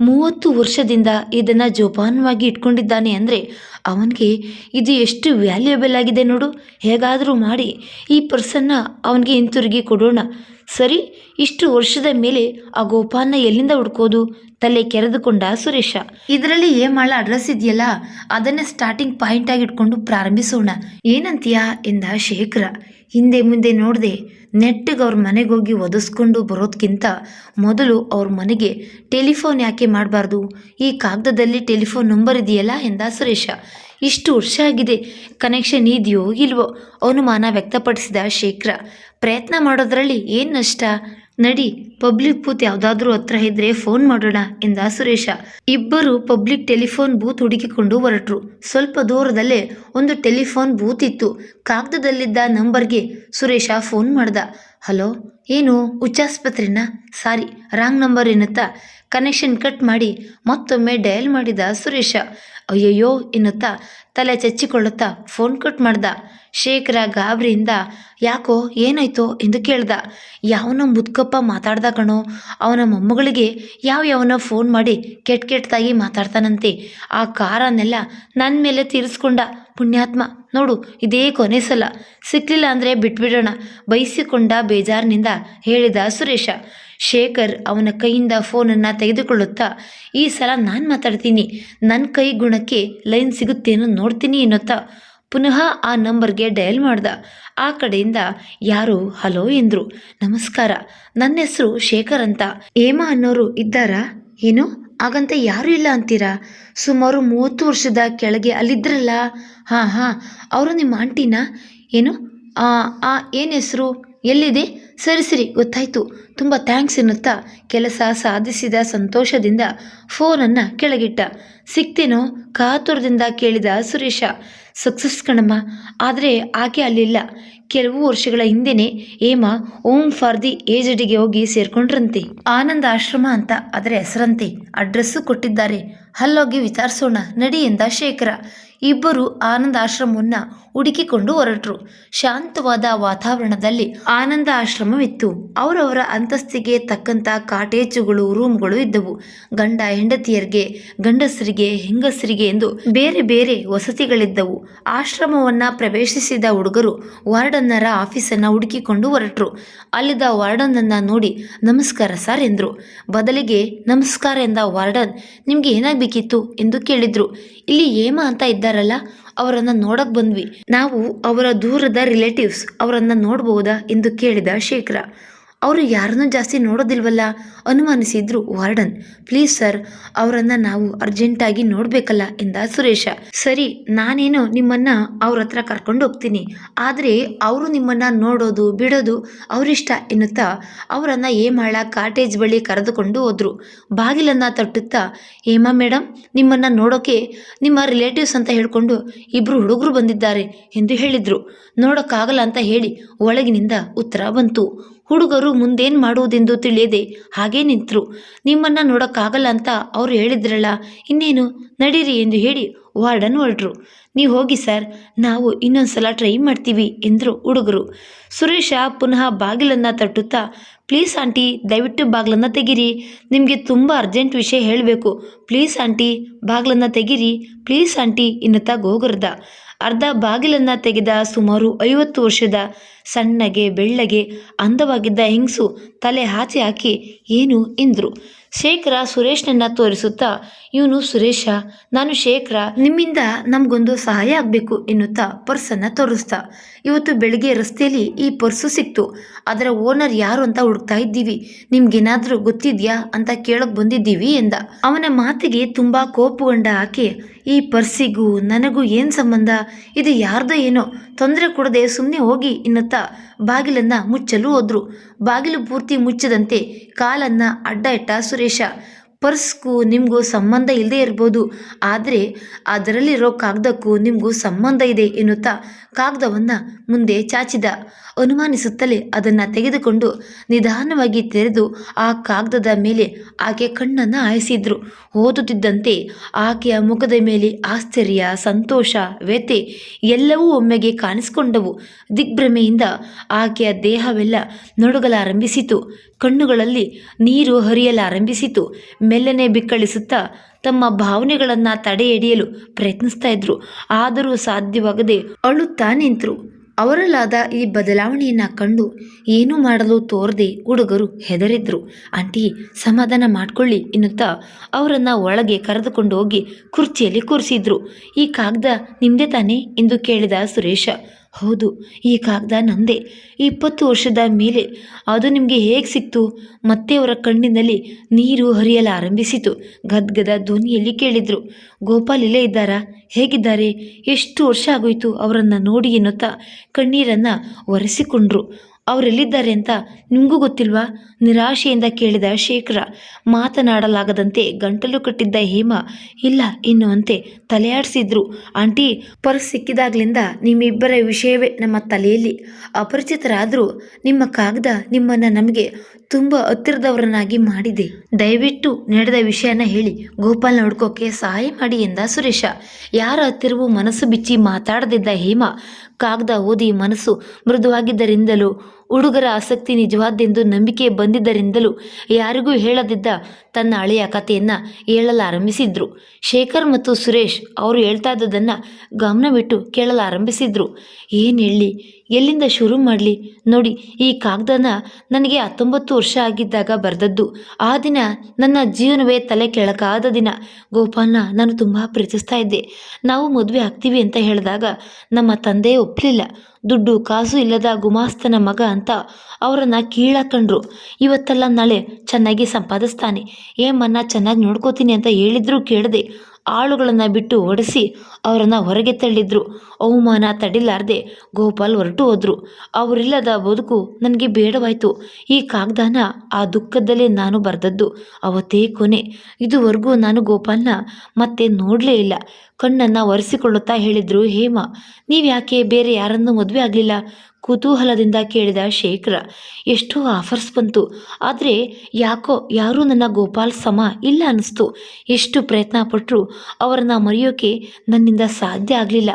30 ವರ್ಷದಿಂದ ಇದನ್ನು ಜೋಪಾನವಾಗಿ ಇಟ್ಕೊಂಡಿದ್ದಾನೆ ಅಂದರೆ ಅವನಿಗೆ ಇದು ಎಷ್ಟು ವ್ಯಾಲ್ಯೂಯಬಲ್ ಆಗಿದೆ ನೋಡು. ಹೇಗಾದರೂ ಮಾಡಿ ಈ ಪರ್ಸನ್ನ ಅವನಿಗೆ ಹಿಂತಿರುಗಿ ಕೊಡೋಣ. ಸರಿ, ಇಷ್ಟು ವರ್ಷದ ಮೇಲೆ ಆ ಗೋಪಾಲ್ನ ಎಲ್ಲಿಂದ ಹುಡ್ಕೋದು? ತಲೆ ಕೆರೆದುಕೊಂಡ ಸುರೇಶ. ಇದರಲ್ಲಿ ಹೇಮಾಳ ಅಡ್ರೆಸ್ ಇದೆಯಲ್ಲ, ಅದನ್ನೇ ಸ್ಟಾರ್ಟಿಂಗ್ ಪಾಯಿಂಟ್ ಆಗಿ ಇಟ್ಕೊಂಡು ಪ್ರಾರಂಭಿಸೋಣ. ಏನಂತೀಯಾ ಎಂದ ಶೇಖರ. ಹಿಂದೆ ಮುಂದೆ ನೋಡದೆ ನೆಟ್ಟಿಗೆ ಅವ್ರ ಮನೆಗೆ ಹೋಗಿ ಒದಿಸ್ಕೊಂಡು ಬರೋದಕ್ಕಿಂತ ಮೊದಲು ಅವ್ರ ಮನೆಗೆ ಟೆಲಿಫೋನ್ ಯಾಕೆ ಮಾಡಬಾರ್ದು? ಈ ಕಾಗದದಲ್ಲಿ ಟೆಲಿಫೋನ್ ನಂಬರ್ ಇದೆಯಲ್ಲ ಎಂದ ಸುರೇಶ. ಇಷ್ಟು ವರ್ಷ ಆಗಿದೆ, ಕನೆಕ್ಷನ್ ಇದೆಯೋ ಇಲ್ವೋ ಅನುಮಾನ ವ್ಯಕ್ತಪಡಿಸಿದ ಶೇಖರ. ಪ್ರಯತ್ನ ಮಾಡೋದ್ರಲ್ಲಿ ಏನು ನಷ್ಟ? ನಡಿ, ಪಬ್ಲಿಕ್ ಬೂತ್ ಯಾವುದಾದ್ರೂ ಹತ್ರ ಇದ್ರೆ ಫೋನ್ ಮಾಡೋಣ ಎಂದ ಸುರೇಶ. ಇಬ್ಬರು ಪಬ್ಲಿಕ್ ಟೆಲಿಫೋನ್ ಬೂತ್ ಹುಡುಕಿಕೊಂಡು ಹೊರಟರು. ಸ್ವಲ್ಪ ದೂರದಲ್ಲೇ ಒಂದು ಟೆಲಿಫೋನ್ ಬೂತ್ ಇತ್ತು. ಕಾಗದದಲ್ಲಿದ್ದ ನಂಬರ್ಗೆ ಸುರೇಶ ಫೋನ್ ಮಾಡ್ದ. ಹಲೋ, ಏನು ಹುಚ್ಚಾಸ್ಪತ್ರೆನಾ? ಸಾರಿ, ರಾಂಗ್ ನಂಬರ್ ಎನ್ನುತ್ತಾ ಕನೆಕ್ಷನ್ ಕಟ್ ಮಾಡಿ ಮತ್ತೊಮ್ಮೆ ಡಯಲ್ ಮಾಡಿದ ಸುರೇಶ. ಅಯ್ಯಯ್ಯೋ ಎನ್ನುತ್ತಾ ತಲೆ ಚಚ್ಚಿಕೊಳ್ಳುತ್ತಾ ಫೋನ್ ಕಟ್ ಮಾಡ್ದ. ಶೇಖರ ಗಾಬರಿಯಿಂದ ಯಾಕೋ ಏನಾಯ್ತೋ ಎಂದು ಕೇಳ್ದ. ಯಾವನೋ ಮುದ್ಕಪ್ಪ ಮಾತಾಡ್ದ ಕಣೋ. ಅವನ ಮೊಮ್ಮಗಳಿಗೆ ಯಾವನೋ ಫೋನ್ ಮಾಡಿ ಕೆಟ್ಟದಾಗಿ ಮಾತಾಡ್ತಾನಂತೆ. ಆ ಕಾರನ್ನೆಲ್ಲ ನನ್ನ ಮೇಲೆ ತೀರಿಸ್ಕೊಂಡ. ಪುಣ್ಯಾತ್ಮ, ನೋಡು ಇದೇ ಕೊನೆ ಸಲ, ಸಿಕ್ಕಲಿಲ್ಲ ಅಂದರೆ ಬಿಟ್ಬಿಡೋಣ ಬಯಸಿಕೊಂಡ ಬೇಜಾರಿನಿಂದ ಹೇಳಿದ ಸುರೇಶ. ಶೇಖರ್ ಅವನ ಕೈಯಿಂದ ಫೋನನ್ನು ತೆಗೆದುಕೊಳ್ಳುತ್ತಾ, ಈ ಸಲ ನಾನು ಮಾತಾಡ್ತೀನಿ, ನನ್ನ ಕೈ ಗುಣಕ್ಕೆ ಲೈನ್ ಸಿಗುತ್ತೇನೋ ನೋಡ್ತೀನಿ ಎನ್ನುತ್ತಾ ಪುನಃ ಆ ನಂಬರ್ಗೆ ಡಯಲ್ ಮಾಡ್ದ. ಆ ಕಡೆಯಿಂದ ಯಾರು ಹಲೋ ಎಂದರು. ನಮಸ್ಕಾರ, ನನ್ನ ಹೆಸರು ಶೇಖರ್ ಅಂತ. ಹೇಮಾ ಅನ್ನೋರು ಇದ್ದಾರಾ? ಏನು ಹಾಗಂತ ಯಾರೂ ಇಲ್ಲ ಅಂತೀರಾ? ಸುಮಾರು 30 ವರ್ಷದ ಕೆಳಗೆ ಅಲ್ಲಿದ್ರಲ್ಲ. ಹಾಂ, ಅವರು ನಿಮ್ಮ ಆಂಟಿನಾ? ಏನು ಏನು ಹೆಸರು? ಎಲ್ಲಿದೆ? ಸರಿ ಗೊತ್ತಾಯ್ತು, ತುಂಬ ಥ್ಯಾಂಕ್ಸ್ ಎನ್ನುತ್ತಾ ಕೆಲಸ ಸಾಧಿಸಿದ ಸಂತೋಷದಿಂದ ಫೋನನ್ನು ಕೆಳಗಿಟ್ಟ. ಸಿಕ್ತೇನೋ ಕಾತುರದಿಂದ ಕೇಳಿದ ಸುರೇಶ. ಸಕ್ಸಸ್ ಕಣಮ್ಮ, ಆದರೆ ಆಕೆ ಅಲ್ಲಿಲ್ಲ. ಕೆಲವು ವರ್ಷಗಳ ಹಿಂದೆನೇ ಹೇಮಾ ಓಮ್ ಫಾರ್ ದಿ ಏಜ್ಡ್ಗೆ ಹೋಗಿ ಸೇರ್ಕೊಂಡ್ರಂತೆ. ಆನಂದ ಆಶ್ರಮ ಅಂತ ಅದರ ಹೆಸರಂತೆ. ಅಡ್ರೆಸ್ಸು ಕೊಟ್ಟಿದ್ದಾರೆ, ಅಲ್ಲೋಗಿ ವಿಚಾರಿಸೋಣ ನಡಿ ಎಂದ ಶೇಖರ. ಇಬ್ಬರು ಆನಂದ ಆಶ್ರಮವನ್ನ ಹುಡುಕಿಕೊಂಡು ಹೊರಟರು. ಶಾಂತವಾದ ವಾತಾವರಣದಲ್ಲಿ ಆನಂದ ಆಶ್ರಮವಿತ್ತು. ಅವರವರ ಅಂತಸ್ತಿಗೆ ತಕ್ಕಂತ ಕಾಟೇಜುಗಳು, ರೂಮ್ಗಳು ಇದ್ದವು. ಗಂಡ ಹೆಂಡತಿಯರಿಗೆ, ಗಂಡಸರಿಗೆ, ಹೆಂಗಸರಿಗೆ ಎಂದು ಬೇರೆ ಬೇರೆ ವಸತಿಗಳಿದ್ದವು. ಆಶ್ರಮವನ್ನ ಪ್ರವೇಶಿಸಿದ ಹುಡುಗರು ವಾರ್ಡನ್ನರ ಆಫೀಸನ್ನ ಹುಡುಕಿಕೊಂಡು ಹೊರಟರು. ಅಲ್ಲಿದ್ದ ವಾರ್ಡನ್ನನ್ನ ನೋಡಿ ನಮಸ್ಕಾರ ಸರ್ ಎಂದ್ರು. ಬದಲಿಗೆ ನಮಸ್ಕಾರ ಎಂದ ವಾರ್ಡನ್ ನಿಮ್ಗೆ ಏನಾಗಬೇಕಿತ್ತು ಎಂದು ಕೇಳಿದ್ರು. ಇಲ್ಲಿ ಹೇಮಾ ಅಂತ ಇದ್ದಾರಲ್ಲ, ಅವರನ್ನ ನೋಡಕ್ ಬಂದ್ವಿ. ನಾವು ಅವರ ದೂರದ ರಿಲೇಟಿವ್ಸ್, ಅವರನ್ನ ನೋಡಬಹುದಾ ಎಂದು ಕೇಳಿದ ಶೇಖರ. ಅವರು ಯಾರನ್ನೂ ಜಾಸ್ತಿ ನೋಡೋದಿಲ್ವಲ್ಲ ಅನುಮಾನಿಸಿದ್ರು ವಾರ್ಡನ್. ಪ್ಲೀಸ್ ಸರ್, ಅವರನ್ನ ನಾವು ಅರ್ಜೆಂಟಾಗಿ ನೋಡ್ಬೇಕಲ್ಲ ಎಂದ ಸುರೇಶ. ಸರಿ, ನಾನೇನು ನಿಮ್ಮನ್ನ ಅವ್ರ ಹತ್ರ ಕರ್ಕೊಂಡು ಹೋಗ್ತೀನಿ, ಆದರೆ ಅವರು ನಿಮ್ಮನ್ನ ನೋಡೋದು ಬಿಡೋದು ಅವರಿಷ್ಟ ಎನ್ನುತ್ತಾ ಅವರನ್ನ ಹೇಮಾಳ ಕಾಟೇಜ್ ಬಳಿ ಕರೆದುಕೊಂಡು ಹೋದ್ರು. ಬಾಗಿಲನ್ನ ತಟ್ಟುತ್ತಾ, ಹೇಮಾ ಮೇಡಮ್, ನಿಮ್ಮನ್ನ ನೋಡೋಕೆ ನಿಮ್ಮ ರಿಲೇಟಿವ್ಸ್ ಅಂತ ಹೇಳ್ಕೊಂಡು ಇಬ್ರು ಹುಡುಗರು ಬಂದಿದ್ದಾರೆ ಎಂದು ಹೇಳಿದ್ರು. ನೋಡೋಕ್ಕಾಗಲ್ಲ ಅಂತ ಹೇಳಿ ಒಳಗಿನಿಂದ ಉತ್ತರ ಬಂತು. ಹುಡುಗರು ಮುಂದೇನು ಮಾಡುವುದೆಂದು ತಿಳಿಯದೆ ಹಾಗೇ ನಿಂತರು. ನಿಮ್ಮನ್ನ ನೋಡೋಕ್ಕಾಗಲ್ಲ ಅಂತ ಅವ್ರು ಹೇಳಿದ್ರಲ್ಲ, ಇನ್ನೇನು ನಡೀರಿ ಎಂದು ಹೇಳಿ ವಾರ್ಡನ್ ಹೊರಟ್ರು. ನೀವು ಹೋಗಿ ಸರ್, ನಾವು ಇನ್ನೊಂದ್ಸಲ ಟ್ರೈ ಮಾಡ್ತೀವಿ ಎಂದರು ಹುಡುಗರು. ಸುರೇಶ ಪುನಃ ಬಾಗಿಲನ್ನು ತಟ್ಟುತ್ತಾ, ಪ್ಲೀಸ್ ಆಂಟಿ, ದಯವಿಟ್ಟು ಬಾಗಿಲನ್ನು ತೆಗೀರಿ, ನಿಮಗೆ ತುಂಬ ಅರ್ಜೆಂಟ್ ವಿಷಯ ಹೇಳಬೇಕು, ಪ್ಲೀಸ್ ಆಂಟಿ ಬಾಗಿಲನ್ನು ತೆಗೀರಿ, ಪ್ಲೀಸ್ ಆಂಟಿ ಎನ್ನುತ್ತಾ ಗೋಗರ್ದ. ಅರ್ಧ ಬಾಗಿಲನ್ನು ತೆಗೆದ ಸುಮಾರು 50 ವರ್ಷದ ಸಣ್ಣಗೆ ಬೆಳ್ಳಗೆ ಅಂದವಾಗಿದ್ದ ಹೆಂಗಸು ತಲೆ ಹಾಚಿ ಹಾಕಿ ಏನು ಎಂದರು. ಶೇಖರ ಸುರೇಶ್ನನ್ನ ತೋರಿಸುತ್ತಾ, ಇವನು ಸುರೇಶ, ನಾನು ಶೇಖರ, ನಿಮ್ಮಿಂದ ನಮಗೊಂದು ಸಹಾಯ ಆಗಬೇಕು ಎನ್ನುತ್ತಾ ಪರ್ಸನ್ನು ತೋರಿಸ್ತಾ. ಇವತ್ತು ಬೆಳಿಗ್ಗೆ ರಸ್ತೆಯಲ್ಲಿ ಈ ಪರ್ಸು ಸಿಕ್ತು, ಅದರ ಓನರ್ ಯಾರು ಅಂತ ಹುಡುಕ್ತಾ ಇದ್ದೀವಿ, ನಿಮ್ಗೇನಾದರೂ ಗೊತ್ತಿದ್ಯಾ ಅಂತ ಕೇಳಕ್ ಬಂದಿದ್ದೀವಿ ಎಂದ. ಅವನ ಮಾತಿಗೆ ತುಂಬ ಕೋಪಗೊಂಡ ಆಕೆ, ಈ ಪರ್ಸಿಗೂ ನನಗೂ ಏನು ಸಂಬಂಧ, ಇದು ಯಾರ್ದೋ ಏನೋ, ತೊಂದರೆ ಕೊಡದೆ ಸುಮ್ಮನೆ ಹೋಗಿ ಎನ್ನುತ್ತಾ ಬಾಗಿಲನ್ನು ಮುಚ್ಚಲು ಹೋದ್ರು. ಬಾಗಿಲು ಪೂರ್ತಿ ಮುಚ್ಚದಂತೆ ಕಾಲನ್ನು ಅಡ್ಡ ಇಟ್ಟ ಸುರೇಶ. ಪರ್ಸ್ಗೂ ನಿಮಗೂ ಸಂಬಂಧ ಇಲ್ಲದೆ ಇರ್ಬೋದು, ಆದರೆ ಅದರಲ್ಲಿರೋ ಕಾಗದಕ್ಕೂ ನಿಮಗೂ ಸಂಬಂಧ ಇದೆ ಎನ್ನುತ್ತಾ ಕಾಗದವನ್ನು ಮುಂದೆ ಚಾಚಿದ. ಅನುಮಾನಿಸುತ್ತಲೇ ಅದನ್ನು ತೆಗೆದುಕೊಂಡು ನಿಧಾನವಾಗಿ ತೆರೆದು ಆ ಕಾಗದದ ಮೇಲೆ ಆಕೆ ಕಣ್ಣನ್ನು ಹಾಯಿಸಿದ್ರು. ಓದುತ್ತಿದ್ದಂತೆ ಆಕೆಯ ಮುಖದ ಮೇಲೆ ಆಶ್ಚರ್ಯ, ಸಂತೋಷ, ವ್ಯಥೆ ಎಲ್ಲವೂ ಒಮ್ಮೆಗೆ ಕಾಣಿಸಿಕೊಂಡವು. ದಿಗ್ಭ್ರಮೆಯಿಂದ ಆಕೆಯ ದೇಹವೆಲ್ಲ ನಡುಗಲಾರಂಭಿಸಿತು. ಕಣ್ಣುಗಳಲ್ಲಿ ನೀರು ಹರಿಯಲಾರಂಭಿಸಿತು. ಮೆಲ್ಲನೆ ಬಿಕ್ಕಳಿಸುತ್ತಾ ತಮ್ಮ ಭಾವನೆಗಳನ್ನು ತಡೆ ಹಿಡಿಯಲು ಪ್ರಯತ್ನಿಸ್ತಾ ಇದ್ರು. ಆದರೂ ಸಾಧ್ಯವಾಗದೆ ಅಳುತ್ತಾ ನಿಂತರು. ಅವರಲ್ಲಾದ ಈ ಬದಲಾವಣೆಯನ್ನು ಕಂಡು ಏನೂ ಮಾಡಲು ತೋರದೆ ಹುಡುಗರು ಹೆದರಿದ್ರು. ಆಂಟಿ, ಸಮಾಧಾನ ಮಾಡ್ಕೊಳ್ಳಿ ಎನ್ನುತ್ತಾ ಅವರನ್ನು ಒಳಗೆ ಕರೆದುಕೊಂಡು ಹೋಗಿ ಕುರ್ಚಿಯಲ್ಲಿ ಕೂರಿಸಿದ್ರು. ಈ ಕಾಗದ ನಿಮ್ಮದೇ ತಾನೇ ಎಂದು ಕೇಳಿದ ಸುರೇಶ. ಹೌದು, ಈ ಕಾಗದ ನಂದೇ. 20 ವರ್ಷದ ಮೇಲೆ ಅದು ನಿಮಗೆ ಹೇಗೆ ಸಿಕ್ತು? ಮತ್ತೆ ಅವರ ಕಣ್ಣಿನಲ್ಲಿ ನೀರು ಹರಿಯಲಾರಂಭಿಸಿತು. ಗದ್ಗದ ಧ್ವನಿಯಲ್ಲಿ ಕೇಳಿದ್ರು. ಗೋಪಾಲ್ ಇಲ್ಲೇ ಇದ್ದಾರಾ? ಹೇಗಿದ್ದಾರೆ? ಎಷ್ಟು ವರ್ಷ ಆಗೋಯ್ತು ಅವರನ್ನು ನೋಡಿ ಎನ್ನುತ್ತಾ ಕಣ್ಣೀರನ್ನು ಒರೆಸಿಕೊಂಡ್ರು. ಅವರೆಲ್ಲಿದ್ದಾರೆ ಅಂತ ನಿಮಗೂ ಗೊತ್ತಿಲ್ವಾ? ನಿರಾಶೆಯಿಂದ ಕೇಳಿದ ಶೇಖರ. ಮಾತನಾಡಲಾಗದಂತೆ ಗಂಟಲು ಕಟ್ಟಿದ್ದ ಹೇಮಾ ಇಲ್ಲ ಎನ್ನುವಂತೆ ತಲೆಯಾಡಿಸಿದ್ರು. ಆಂಟಿ, ಪರ್ಸ್ ಸಿಕ್ಕಿದಾಗ್ಲಿಂದ ನಿಮ್ಮಿಬ್ಬರ ವಿಷಯವೇ ನಮ್ಮ ತಲೆಯಲ್ಲಿ. ಅಪರಿಚಿತರಾದರೂ ನಿಮ್ಮ ಕಾಗದ ನಿಮ್ಮನ್ನು ನಮಗೆ ತುಂಬ ಹತ್ತಿರದವರನ್ನಾಗಿ ಮಾಡಿದೆ. ದಯವಿಟ್ಟು ನಡೆದ ವಿಷಯನ ಹೇಳಿ ಗೋಪಾಲ್ನ ಹುಡ್ಕೋಕೆ ಸಹಾಯ ಮಾಡಿ ಎಂದ ಸುರೇಶ. ಯಾರ ಹತ್ತಿರವೂ ಮನಸ್ಸು ಬಿಚ್ಚಿ ಮಾತಾಡದಿದ್ದ ಹೇಮಾ ಕಾಗದ ಓದಿ ಮನಸ್ಸು ಮೃದುವಾಗಿದ್ದರಿಂದಲೂ ಹುಡುಗರ ಆಸಕ್ತಿ ನಿಜವಾದ್ದೆಂದು ನಂಬಿಕೆ ಬಂದಿದ್ದರಿಂದಲೂ ಯಾರಿಗೂ ಹೇಳದಿದ್ದ ತನ್ನ ಹಳೆಯ ಕಥೆಯನ್ನು ಹೇಳಲಾರಂಭಿಸಿದ್ರು. ಶೇಖರ್ ಮತ್ತು ಸುರೇಶ್ ಅವರು ಹೇಳ್ತಾ ಇದ್ದದನ್ನು ಗಮನವಿಟ್ಟು ಕೇಳಲಾರಂಭಿಸಿದ್ರು. ಏನು ಹೇಳಿ, ಎಲ್ಲಿಂದ ಶುರು ಮಾಡಲಿ? ನೋಡಿ, ಈ ಕಾಗದನ ನನಗೆ 19 ವರ್ಷ ಆಗಿದ್ದಾಗ ಬರೆದದ್ದು. ಆ ದಿನ ನನ್ನ ಜೀವನವೇ ತಲೆ ಕೆಳಕಾದ ದಿನ. ಗೋಪಾಲ್ನ ನಾನು ತುಂಬ ಪ್ರೀತಿಸ್ತಾ ಇದ್ದೆ. ನಾವು ಮದುವೆ ಆಗ್ತೀವಿ ಅಂತ ಹೇಳಿದಾಗ ನಮ್ಮ ತಂದೆ ಒಪ್ಪಲಿಲ್ಲ. ದುಡ್ಡು ಕಾಸು ಇಲ್ಲದ ಗುಮಾಸ್ತನ ಮಗ ಅಂತ ಅವರನ್ನು ಕೀಳಾಕೊಂಡ್ರು. ಇವತ್ತಲ್ಲ ನಾಳೆ ಚೆನ್ನಾಗಿ ಸಂಪಾದಿಸ್ತಾನೆ, ಏಮನ್ನ ಚೆನ್ನಾಗಿ ನೋಡ್ಕೋತೀನಿ ಅಂತ ಹೇಳಿದ್ರೂ ಕೇಳದೆ ಆಳುಗಳನ್ನು ಬಿಟ್ಟು ಓಡಿಸಿ ಅವರನ್ನು ಹೊರಗೆ ತಳ್ಳಿದ್ರು. ಅವಮಾನ ತಡಿಲಾರದೆ ಗೋಪಾಲ್ ಹೊರಟು ಹೋದ್ರು. ಅವರಿಲ್ಲದ ಬದುಕು ನನಗೆ ಬೇಡವಾಯಿತು. ಈ ಕಾಗದಾನ ಆ ದುಃಖದಲ್ಲೇ ನಾನು ಬರೆದದ್ದು. ಅವತ್ತೇ ಕೊನೆ. ಇದುವರೆಗೂ ನಾನು ಗೋಪಾಲ್ನ ಮತ್ತೆ ನೋಡಲೇ ಇಲ್ಲ. ಕಣ್ಣನ್ನು ಒರೆಸಿಕೊಳ್ಳುತ್ತಾ ಹೇಳಿದ್ರು ಹೇಮಾ. ನೀವು ಯಾಕೆ ಬೇರೆ ಯಾರನ್ನೂ ಮದುವೆ ಆಗಲಿಲ್ಲ? ಕುತೂಹಲದಿಂದ ಕೇಳಿದ ಶೇಖರ. ಎಷ್ಟೋ ಆಫರ್ಸ್ ಬಂತು, ಆದರೆ ಯಾಕೋ ಯಾರೂ ನನ್ನ ಗೋಪಾಲ್ ಸಮ ಇಲ್ಲ ಅನ್ನಿಸ್ತು. ಎಷ್ಟು ಪ್ರಯತ್ನ ಪಟ್ಟರೂ ಅವರನ್ನು ಮರೆಯೋಕೆ ನನ್ನಿಂದ ಸಾಧ್ಯ ಆಗಲಿಲ್ಲ.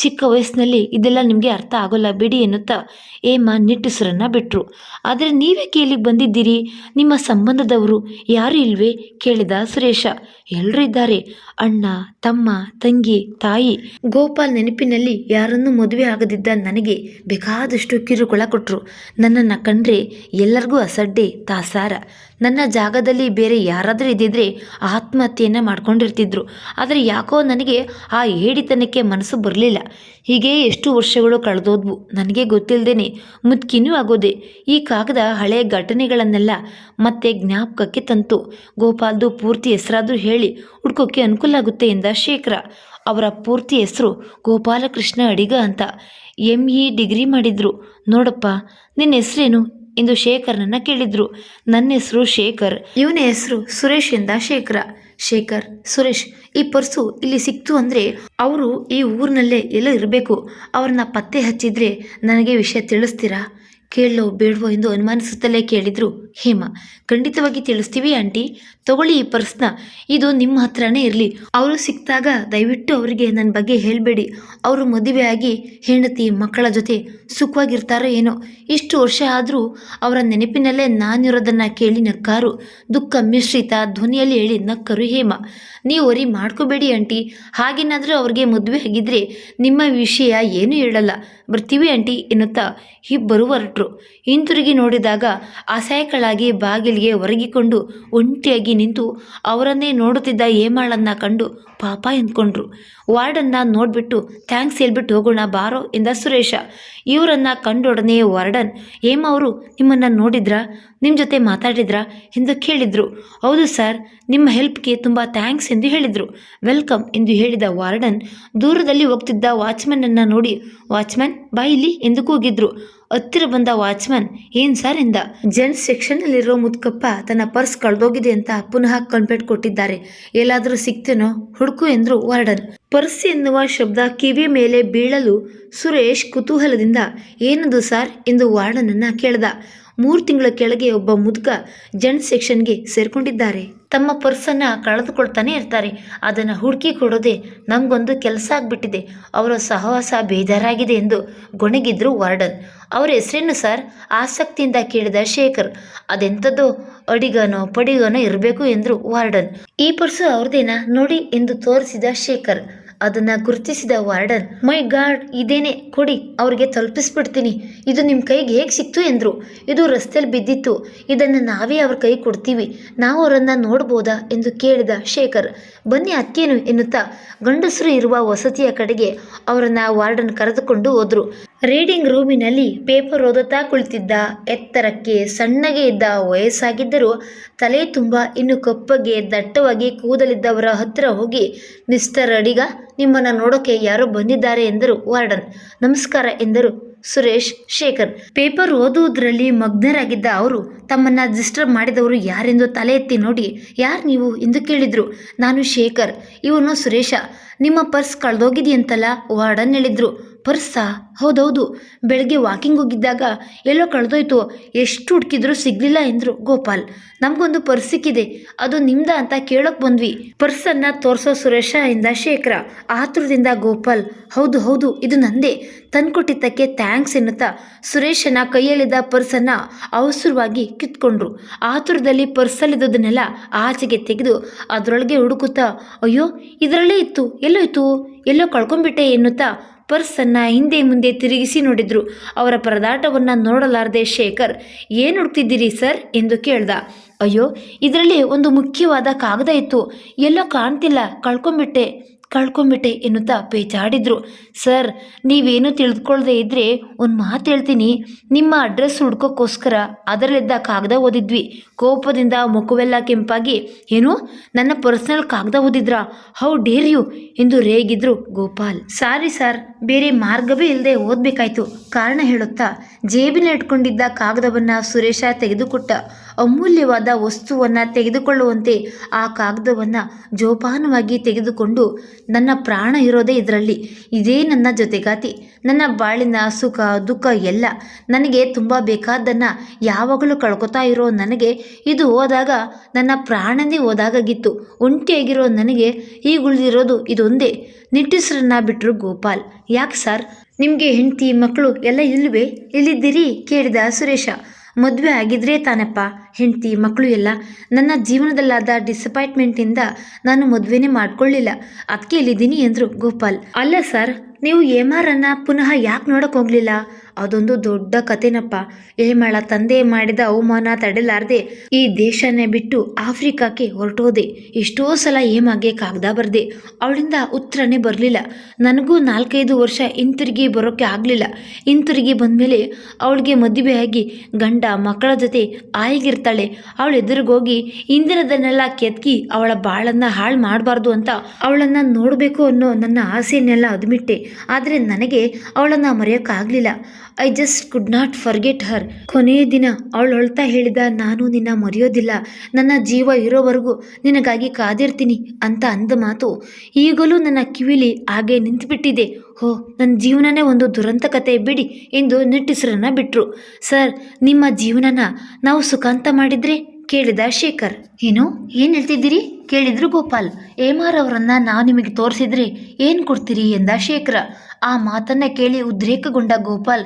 ಚಿಕ್ಕ ವಯಸ್ಸಿನಲ್ಲಿ ಇದೆಲ್ಲ ನಿಮಗೆ ಅರ್ಥ ಆಗೋಲ್ಲ ಬಿಡಿ ಎನ್ನುತ್ತಾ ಹೇಮ ನಿಟ್ಟುಸಿರನ್ನು ಬಿಟ್ಟರು. ಆದರೆ ನೀವೇಕೆ ಇಲ್ಲಿಗೆ ಬಂದಿದ್ದೀರಿ? ನಿಮ್ಮ ಸಂಬಂಧದವರು ಯಾರೂ ಇಲ್ವೇ ಕೇಳಿದ ಸುರೇಶ. ಎಲ್ಲರೂ ಇದ್ದಾರೆ, ಅಣ್ಣ, ತಮ್ಮ, ತಂಗಿ, ತಾಯಿ. ಗೋಪಾಲ್ ನೆನಪಿನಲ್ಲಿ ಯಾರನ್ನೂ ಮದುವೆ ಆಗದಿದ್ದ ನನಗೆ ಬೇಕಾದಷ್ಟು ಕಿರುಕುಳ ಕೊಟ್ಟರು. ನನ್ನನ್ನು ಕಂಡ್ರೆ ಎಲ್ಲರಿಗೂ ಅಸಡ್ಡೆ, ತಾಸಾರ. ನನ್ನ ಜಾಗದಲ್ಲಿ ಬೇರೆ ಯಾರಾದರೂ ಇದ್ದಿದ್ರೆ ಆತ್ಮಹತ್ಯೆಯನ್ನು ಮಾಡ್ಕೊಂಡಿರ್ತಿದ್ರು. ಆದರೆ ಯಾಕೋ ನನಗೆ ಆ ಹೇಡಿತನಕ್ಕೆ ಮನಸ್ಸು ಬರಲಿಲ್ಲ. ಹೀಗೆ ಎಷ್ಟು ವರ್ಷಗಳು ಕಳೆದೋದ್ವು. ನನಗೆ ಗೊತ್ತಿಲ್ಲದೇನೆ ಮುದ್ಕಿನೂ ಆಗೋದೆ. ಈ ಕಾಗದ ಹಳೆಯ ಘಟನೆಗಳನ್ನೆಲ್ಲ ಮತ್ತೆ ಜ್ಞಾಪಕಕ್ಕೆ ತಂತು. ಗೋಪಾಲ್ದು ಪೂರ್ತಿ ಹೆಸರಾದರೂ ಹೇಳಿ ಹುಡ್ಕೋಕ್ಕೆ ಅನುಕೂಲ ಆಗುತ್ತೆ ಎಂದ ಶೇಖರ. ಅವರ ಪೂರ್ತಿ ಹೆಸರು ಗೋಪಾಲಕೃಷ್ಣ ಅಡಿಗ ಅಂತ. ME ಡಿಗ್ರಿ ಮಾಡಿದ್ರು. ನೋಡಪ್ಪ, ನಿನ್ನ ಹೆಸರೇನು ಎಂದು ಶೇಖರ್ನನ್ನು ಕೇಳಿದ್ರು. ನನ್ನ ಹೆಸರು ಶೇಖರ್, ಇವನ ಹೆಸರು ಸುರೇಶ್ ಎಂದ ಶೇಖರ. ಶೇಖರ್, ಸುರೇಶ್, ಈ ಪರ್ಸು ಇಲ್ಲಿ ಸಿಕ್ತು ಅಂದರೆ ಅವರು ಈ ಊರಿನಲ್ಲೇ ಎಲ್ಲೋ ಇರಬೇಕು. ಅವ್ರನ್ನ ಪತ್ತೆ ಹಚ್ಚಿದ್ರೆ ನನಗೆ ವಿಷಯ ತಿಳಿಸ್ತೀರಾ? ಕೇಳೋ ಬೇಡವೋ ಎಂದು ಅನುಮಾನಿಸುತ್ತಲೇ ಕೇಳಿದ್ರು ಹೇಮ. ಖಂಡಿತವಾಗಿ ತಿಳಿಸ್ತೀವಿ ಆಂಟಿ, ತಗೊಳ್ಳಿ ಈ ಪರ್ಸ್ನ, ಇದು ನಿಮ್ಮ ಹತ್ರನೇ ಇರಲಿ. ಅವರು ಸಿಕ್ಕಿದಾಗ ದಯವಿಟ್ಟು ಅವರಿಗೆ ನನ್ನ ಬಗ್ಗೆ ಹೇಳಬೇಡಿ. ಅವರು ಮದುವೆಯಾಗಿ ಹೆಂಡತಿ ಮಕ್ಕಳ ಜೊತೆ ಸುಖವಾಗಿರ್ತಾರೋ ಏನೋ. ಇಷ್ಟು ವರ್ಷ ಆದರೂ ಅವರ ನೆನಪಿನಲ್ಲೇ ನಾನಿರೋದನ್ನು ಕೇಳಿ ನಕ್ಕಾರು. ದುಃಖ ಮಿಶ್ರಿತ ಧ್ವನಿಯಲ್ಲಿ ಹೇಳಿ ನಕ್ಕರು ಹೇಮ. ನೀವು ವರಿ ಮಾಡ್ಕೋಬೇಡಿ ಆಂಟಿ, ಹಾಗೇನಾದರೂ ಅವ್ರಿಗೆ ಮದುವೆ ಆಗಿದ್ರೆ ನಿಮ್ಮ ವಿಷಯ ಏನೂ ಹೇಳಲ್ಲ. ಬರ್ತೀವಿ ಆಂಟಿ ಎನ್ನುತ್ತಾ ಇಬ್ಬರು ಹೊರಟರು. ಹಿಂತಿರುಗಿ ನೋಡಿದಾಗ ಅಸಹಾಯಕಳಾಗಿ ಬಾಗಿಲಿಗೆ ಒರಗಿಕೊಂಡು ಒಂಟಿಯಾಗಿ ನಿಂತು ಅವರನ್ನೇ ನೋಡುತ್ತಿದ್ದ ಹೇಮಾಳನ್ನು ಕಂಡು ಪಾಪ ಎಂದ್ಕೊಂಡ್ರು. ವಾರ್ಡನ್ನ ನೋಡಿಬಿಟ್ಟು ಥ್ಯಾಂಕ್ಸ್ ಹೇಳ್ಬಿಟ್ಟು ಹೋಗೋಣ ಬಾರೋ ಎಂದ ಸುರೇಶ. ಇವರನ್ನು ಕಂಡೊಡನೆ ವಾರ್ಡನ್, ಹೇಮ ಅವರು ನಿಮ್ಮನ್ನು ನೋಡಿದ್ರಾ, ನಿಮ್ಮ ಜೊತೆ ಮಾತಾಡಿದ್ರಾ ಎಂದು ಕೇಳಿದರು. ಹೌದು ಸರ್, ನಿಮ್ಮ ಹೆಲ್ಪ್ಗೆ ತುಂಬ ಥ್ಯಾಂಕ್ಸ್ ಎಂದು ಹೇಳಿದರು. ವೆಲ್ಕಮ್ ಎಂದು ಹೇಳಿದ ವಾರ್ಡನ್ ದೂರದಲ್ಲಿ ಹೋಗ್ತಿದ್ದ ವಾಚ್ಮನ್ನನ್ನು ನೋಡಿ, ವಾಚ್ಮನ್ ಬಾ ಇಲ್ಲಿ ಎಂದು ಕೂಗಿದ್ರು. ಹತ್ತಿರ ಬಂದ ವಾಚ್ಮನ್, ಏನು ಸರ್ ಎಂದ. ಜೆಂಟ್ಸ್ ಸೆಕ್ಷನ್ನಲ್ಲಿರೋ ಮುದ್ಕಪ್ಪ ತನ್ನ ಪರ್ಸ್ ಕಳೆದೋಗಿದೆ ಅಂತ ಪುನಃ ಕಂಪ್ಲೇಂಟ್ ಕೊಟ್ಟಿದ್ದಾರೆ, ಎಲ್ಲಾದರೂ ಸಿಕ್ತೇನೋ ಹುಡುಕು ಎಂದರು ವಾರ್ಡನ್. ಪರ್ಸ್ ಎನ್ನುವ ಶಬ್ದ ಕಿವಿ ಮೇಲೆ ಬೀಳಲು ಸುರೇಶ್ ಕುತೂಹಲದಿಂದ ಏನದು ಸರ್ ಎಂದು ವಾರ್ಡನನ್ನು ಕೇಳ್ದ. 3 ತಿಂಗಳ ಕೆಳಗೆ ಒಬ್ಬ ಮುದುಕ ಜೆಂಟ್ಸ್ ಸೆಕ್ಷನ್ಗೆ ಸೇರ್ಕೊಂಡಿದ್ದಾರೆ. ತಮ್ಮ ಪರ್ಸನ್ನು ಕಳೆದುಕೊಳ್ತಾನೆ ಇರ್ತಾರೆ. ಅದನ್ನು ಹುಡುಕಿ ಕೊಡೋದೇ ನಮಗೊಂದು ಕೆಲಸ ಆಗಿಬಿಟ್ಟಿದೆ. ಅವರ ಸಹವಾಸ ಬೇಜಾರಾಗಿದೆ ಎಂದು ಗೊಣಗಿದ್ರು ವಾರ್ಡನ್. ಅವರ ಹೆಸರೇನು ಸರ್? ಆಸಕ್ತಿಯಿಂದ ಕೇಳಿದ ಶೇಖರ್. ಅದೆಂಥದ್ದು ಅಡಿಗನೋ ಪಡಿಗನೋ ಇರಬೇಕು ಎಂದರು ವಾರ್ಡನ್. ಈ ಪರ್ಸು ಅವ್ರದೇನಾ ನೋಡಿ ಎಂದು ತೋರಿಸಿದ ಶೇಖರ್. ಅದನ್ನು ಗುರುತಿಸಿದ ವಾರ್ಡನ್, ಮೈ ಗಾಡ್, ಇದೇನೆ ಕೊಡಿ, ಅವ್ರಿಗೆ ತಲುಪಿಸ್ಬಿಡ್ತೀನಿ. ಇದು ನಿಮ್ಮ ಕೈಗೆ ಹೇಗೆ ಸಿಕ್ತು ಎಂದರು. ಇದು ರಸ್ತೆಯಲ್ಲಿ ಬಿದ್ದಿತ್ತು, ಇದನ್ನು ನಾವೇ ಅವ್ರ ಕೈ ಕೊಡ್ತೀವಿ, ನಾವು ಅವರನ್ನು ನೋಡ್ಬೋದಾ ಎಂದು ಕೇಳಿದ ಶೇಖರ್. ಬನ್ನಿ ಅಕ್ಕೇನು ಎನ್ನುತ್ತಾ ಗಂಡಸರು ಇರುವ ವಸತಿಯ ಕಡೆಗೆ ಅವರನ್ನು ವಾರ್ಡನ್ ಕರೆದುಕೊಂಡು ಹೋದರು. ರೀಡಿಂಗ್ ರೂಮಿನಲ್ಲಿ ಪೇಪರ್ ಓದುತ್ತಾ ಕುಳಿತಿದ್ದ ಎತ್ತರಕ್ಕೆ ಸಣ್ಣಗೆ ಇದ್ದ, ವಯಸ್ಸಾಗಿದ್ದರೂ ತಲೆ ತುಂಬ ಇನ್ನು ಕಪ್ಪಗೆ ದಟ್ಟವಾಗಿ ಕೂದಲಿದ್ದವರ ಹತ್ತಿರ ಹೋಗಿ, ಮಿಸ್ಟರ್ ಅಡಿಗ, ನಿಮ್ಮನ್ನು ನೋಡೋಕೆ ಯಾರೋ ಬಂದಿದ್ದಾರೆ ಎಂದರು ವಾರ್ಡನ್. ನಮಸ್ಕಾರ ಎಂದರು ಸುರೇಶ್. ಶೇಖರ್ ಪೇಪರ್ ಓದುವುದರಲ್ಲಿ ಮಗ್ನರಾಗಿದ್ದ ಅವರು ತಮ್ಮನ್ನು ಡಿಸ್ಟರ್ಬ್ ಮಾಡಿದವರು ಯಾರೆಂದು ತಲೆ ಎತ್ತಿ ನೋಡಿ, ಯಾರು ನೀವು ಎಂದು ಕೇಳಿದರು. ನಾನು ಶೇಖರ್, ಇವನು ಸುರೇಶ. ನಿಮ್ಮ ಪರ್ಸ್ ಕಳೆದೋಗಿದೆಯಂತಲ್ಲ ವಾರ್ಡನ್ ಹೇಳಿದ್ರು. ಪರ್ಸಾ? ಹೌದೌದು, ಬೆಳಗ್ಗೆ ವಾಕಿಂಗ್ ಹೋಗಿದ್ದಾಗ ಎಲ್ಲೋ ಕಳೆದೋಯ್ತು, ಎಷ್ಟು ಹುಡುಕಿದ್ರೂ ಸಿಗಲಿಲ್ಲ ಎಂದರು ಗೋಪಾಲ್. ನಮಗೊಂದು ಪರ್ಸ್ ಸಿಕ್ಕಿದೆ, ಅದು ನಿಮ್ದ ಅಂತ ಕೇಳೋಕೆ ಬಂದ್ವಿ. ಪರ್ಸನ್ನು ತೋರಿಸೋ ಸುರೇಶ ಎಂದ ಶೇಖರ. ಆತುರದಿಂದ ಗೋಪಾಲ್, ಹೌದು ಹೌದು, ಇದು ನಂದೇ, ತಂದ್ಕೊಟ್ಟಿದ್ದಕ್ಕೆ ಥ್ಯಾಂಕ್ಸ್ ಎನ್ನುತ್ತಾ ಸುರೇಶನ ಕೈಯಲ್ಲಿದ್ದ ಪರ್ಸನ್ನು ಅವಸರವಾಗಿ ಕಿತ್ಕೊಂಡ್ರು. ಆತುರದಲ್ಲಿ ಪರ್ಸಲ್ಲಿದ್ದದನ್ನೆಲ್ಲ ಆಚೆಗೆ ತೆಗೆದು ಅದರೊಳಗೆ ಹುಡುಕುತ್ತಾ, ಅಯ್ಯೋ ಇದರಲ್ಲೇ ಇತ್ತು, ಎಲ್ಲೋ ಕಳ್ಕೊಂಡ್ಬಿಟ್ಟೆ ಎನ್ನುತ್ತಾ ಪರ್ಸನ್ನು ಹಿಂದೆ ಮುಂದೆ ತಿರುಗಿಸಿ ನೋಡಿದ್ರು. ಅವರ ಪರದಾಟವನ್ನು ನೋಡಲಾರದೆ ಶೇಖರ್, ಏನು ಹುಡುಕ್ತಿದ್ದೀರಿ ಸರ್ ಎಂದು ಕೇಳ್ದ. ಅಯ್ಯೋ, ಇದರಲ್ಲಿ ಒಂದು ಮುಖ್ಯವಾದ ಕಾಗದ ಇತ್ತು, ಎಲ್ಲೋ ಕಾಣ್ತಿಲ್ಲ, ಕಳ್ಕೊಂಬಿಟ್ಟೆ ಎನ್ನುತ್ತಾ ಪೇಚಾಡಿದ್ರು. ಸರ್, ನೀವೇನು ತಿಳಿದುಕೊಳ್ಳದೆ ಇದ್ದರೆ ಒಂದು ಮಾತು ಹೇಳ್ತೀನಿ. ನಿಮ್ಮ ಅಡ್ರೆಸ್ ಹುಡ್ಕೋಕ್ಕೋಸ್ಕರ ಅದರಲ್ಲಿದ್ದ ಕಾಗದ ಓದಿದ್ವಿ. ಕೋಪದಿಂದ ಮುಖವೆಲ್ಲ ಕೆಂಪಾಗಿ, ಏನು, ನನ್ನ ಪರ್ಸನಲ್ ಕಾಗದ ಓದಿದ್ರಾ? ಹೌ ಡೇರ್ ಯು ಎಂದು ರೇಗಿದ್ರು ಗೋಪಾಲ್. ಸಾರಿ ಸರ್, ಬೇರೆ ಮಾರ್ಗವೇ ಇಲ್ಲದೆ ಓದಬೇಕಾಯ್ತು ಕಾರಣ ಹೇಳುತ್ತಾ ಜೇಬಿನ ಇಟ್ಕೊಂಡಿದ್ದ ಕಾಗದವನ್ನು ಸುರೇಶ ತೆಗೆದುಕೊಟ್ಟ. ಅಮೂಲ್ಯವಾದ ವಸ್ತುವನ್ನು ತೆಗೆದುಕೊಳ್ಳುವಂತೆ ಆ ಕಾಗದವನ್ನು ಜೋಪಾನವಾಗಿ ತೆಗೆದುಕೊಂಡು, ನನ್ನ ಪ್ರಾಣ ಇರೋದೇ ಇದರಲ್ಲಿ, ಇದೇ ನನ್ನ ಜೊತೆಗಾತಿ, ನನ್ನ ಬಾಳಿನ ಸುಖ ದುಃಖ ಎಲ್ಲ, ನನಗೆ ತುಂಬ ಬೇಕಾದ್ದನ್ನು ಯಾವಾಗಲೂ ಕಳ್ಕೊತಾ ಇರೋ ನನಗೆ ಇದು ಹೋದಾಗ ನನ್ನ ಪ್ರಾಣನೇ ಹೋದಾಗಿತ್ತು. ಒಂಟಿಯಾಗಿರೋ ನನಗೆ ಈಗ ಉಳಿದಿರೋದು ಇದೊಂದೇ. ನಿಟ್ಟುಸಿರನ್ನ ಬಿಟ್ಟರು ಗೋಪಾಲ್. ಯಾಕೆ ಸರ್, ನಿಮಗೆ ಹೆಂಡತಿ ಮಕ್ಕಳು ಎಲ್ಲ ಇಲ್ವೇ? ಎಲ್ಲಿದ್ದೀರಿ ಕೇಳಿದ ಸುರೇಶ. ಮದುವೆ ಆಗಿದ್ರೆ ತಾನಪ್ಪ ಹೆಂಡತಿ ಮಕ್ಕಳು ಎಲ್ಲ. ನನ್ನ ಜೀವನದಲ್ಲಾದ ಡಿಸಪಾಯಿಂಟ್ಮೆಂಟಿಂದ ನಾನು ಮದುವೆನೇ ಮಾಡ್ಕೊಳ್ಳಿಲ್ಲ, ಅದಕ್ಕೆ ಇಲ್ಲಿದ್ದೀನಿ ಎಂದರು ಗೋಪಾಲ್. ಅಲ್ಲ ಸರ್, ನೀವು ಹೇಮಾರನ್ನ ಪುನಃ ಯಾಕೆ ನೋಡೋಕೆ ಹೋಗಲಿಲ್ಲ? ಅದೊಂದು ದೊಡ್ಡ ಕಥೆನಪ್ಪ. ಹೇಮಾಳ ತಂದೆ ಮಾಡಿದ ಅವಮಾನ ತಡೆಲಾರದೆ ಈ ದೇಶನೇ ಬಿಟ್ಟು ಆಫ್ರಿಕಾಕ್ಕೆ ಹೊರಟೋದೆ. ಎಷ್ಟೋ ಸಲ ಹೇಮಾಗೆ ಕಾಗದ ಬರೆದೆ, ಅವಳಿಂದ ಉತ್ತರನೇ ಬರಲಿಲ್ಲ. ನನಗೂ 4-5 ವರ್ಷ ಹಿಂತಿರುಗಿ ಬರೋಕ್ಕೆ ಆಗಲಿಲ್ಲ. ಹಿಂತಿರುಗಿ ಬಂದಮೇಲೆ ಅವಳಿಗೆ ಮದುವೆಯಾಗಿ ಗಂಡ ಮಕ್ಕಳ ಜೊತೆ ಆಯಿಗಿರ್ತಾಳೆ. ಅವಳ ಎದುರಿಗೋಗಿ ಹಿಂದಿನದನ್ನೆಲ್ಲ ಕೆತ್ಕಿ ಅವಳ ಬಾಳನ್ನು ಹಾಳು ಮಾಡಬಾರ್ದು ಅಂತ ಅವಳನ್ನು ನೋಡಬೇಕು ಅನ್ನೋ ನನ್ನ ಆಸೆಯನ್ನೆಲ್ಲ ಅದ್ಮಿಟ್ಟೆ. ಆದರೆ ನನಗೆ ಅವಳನ್ನು ಮರೆಯೋಕ್ಕಾಗಲಿಲ್ಲ. I just could not forget her. ಕೊನೆಯ ದಿನ ಅವಳು ಅಳ್ತಾ ಹೇಳಿದ, ನಾನು ನಿನ್ನ ಮರೆಯೋದಿಲ್ಲ, ನನ್ನ ಜೀವ ಇರೋವರೆಗೂ ನಿನಗಾಗಿ ಕಾದಿರ್ತೀನಿ ಅಂತ ಅಂದ ಮಾತು ಈಗಲೂ ನನ್ನ ಕಿವಿಲಿ ಹಾಗೆ ನಿಂತುಬಿಟ್ಟಿದೆ. ಹೋ, ನನ್ನ ಜೀವನನೇ ಒಂದು ದುರಂತ ಕತೆ ಬಿಡಿ ಎಂದು ನಿಟ್ಟುಸಿರನ್ನ ಬಿಟ್ಟರು. ಸರ್, ನಿಮ್ಮ ಜೀವನನ ನಾವು ಸುಖಾಂತ ಮಾಡಿದ್ರೆ ಕೇಳಿದ ಶೇಖರ್. ಏನು ಹೇಳ್ತಿದ್ದೀರಿ ಕೇಳಿದ್ರು ಗೋಪಾಲ್. ಹೇಮಾರ್ ಅವರನ್ನ ನಾವು ನಿಮಗೆ ತೋರಿಸಿದ್ರೆ ಏನು ಕೊಡ್ತೀರಿ ಎಂದ ಶೇಖರ. ಆ ಮಾತನ್ನ ಕೇಳಿ ಉದ್ರೇಕಗೊಂಡ ಗೋಪಾಲ್,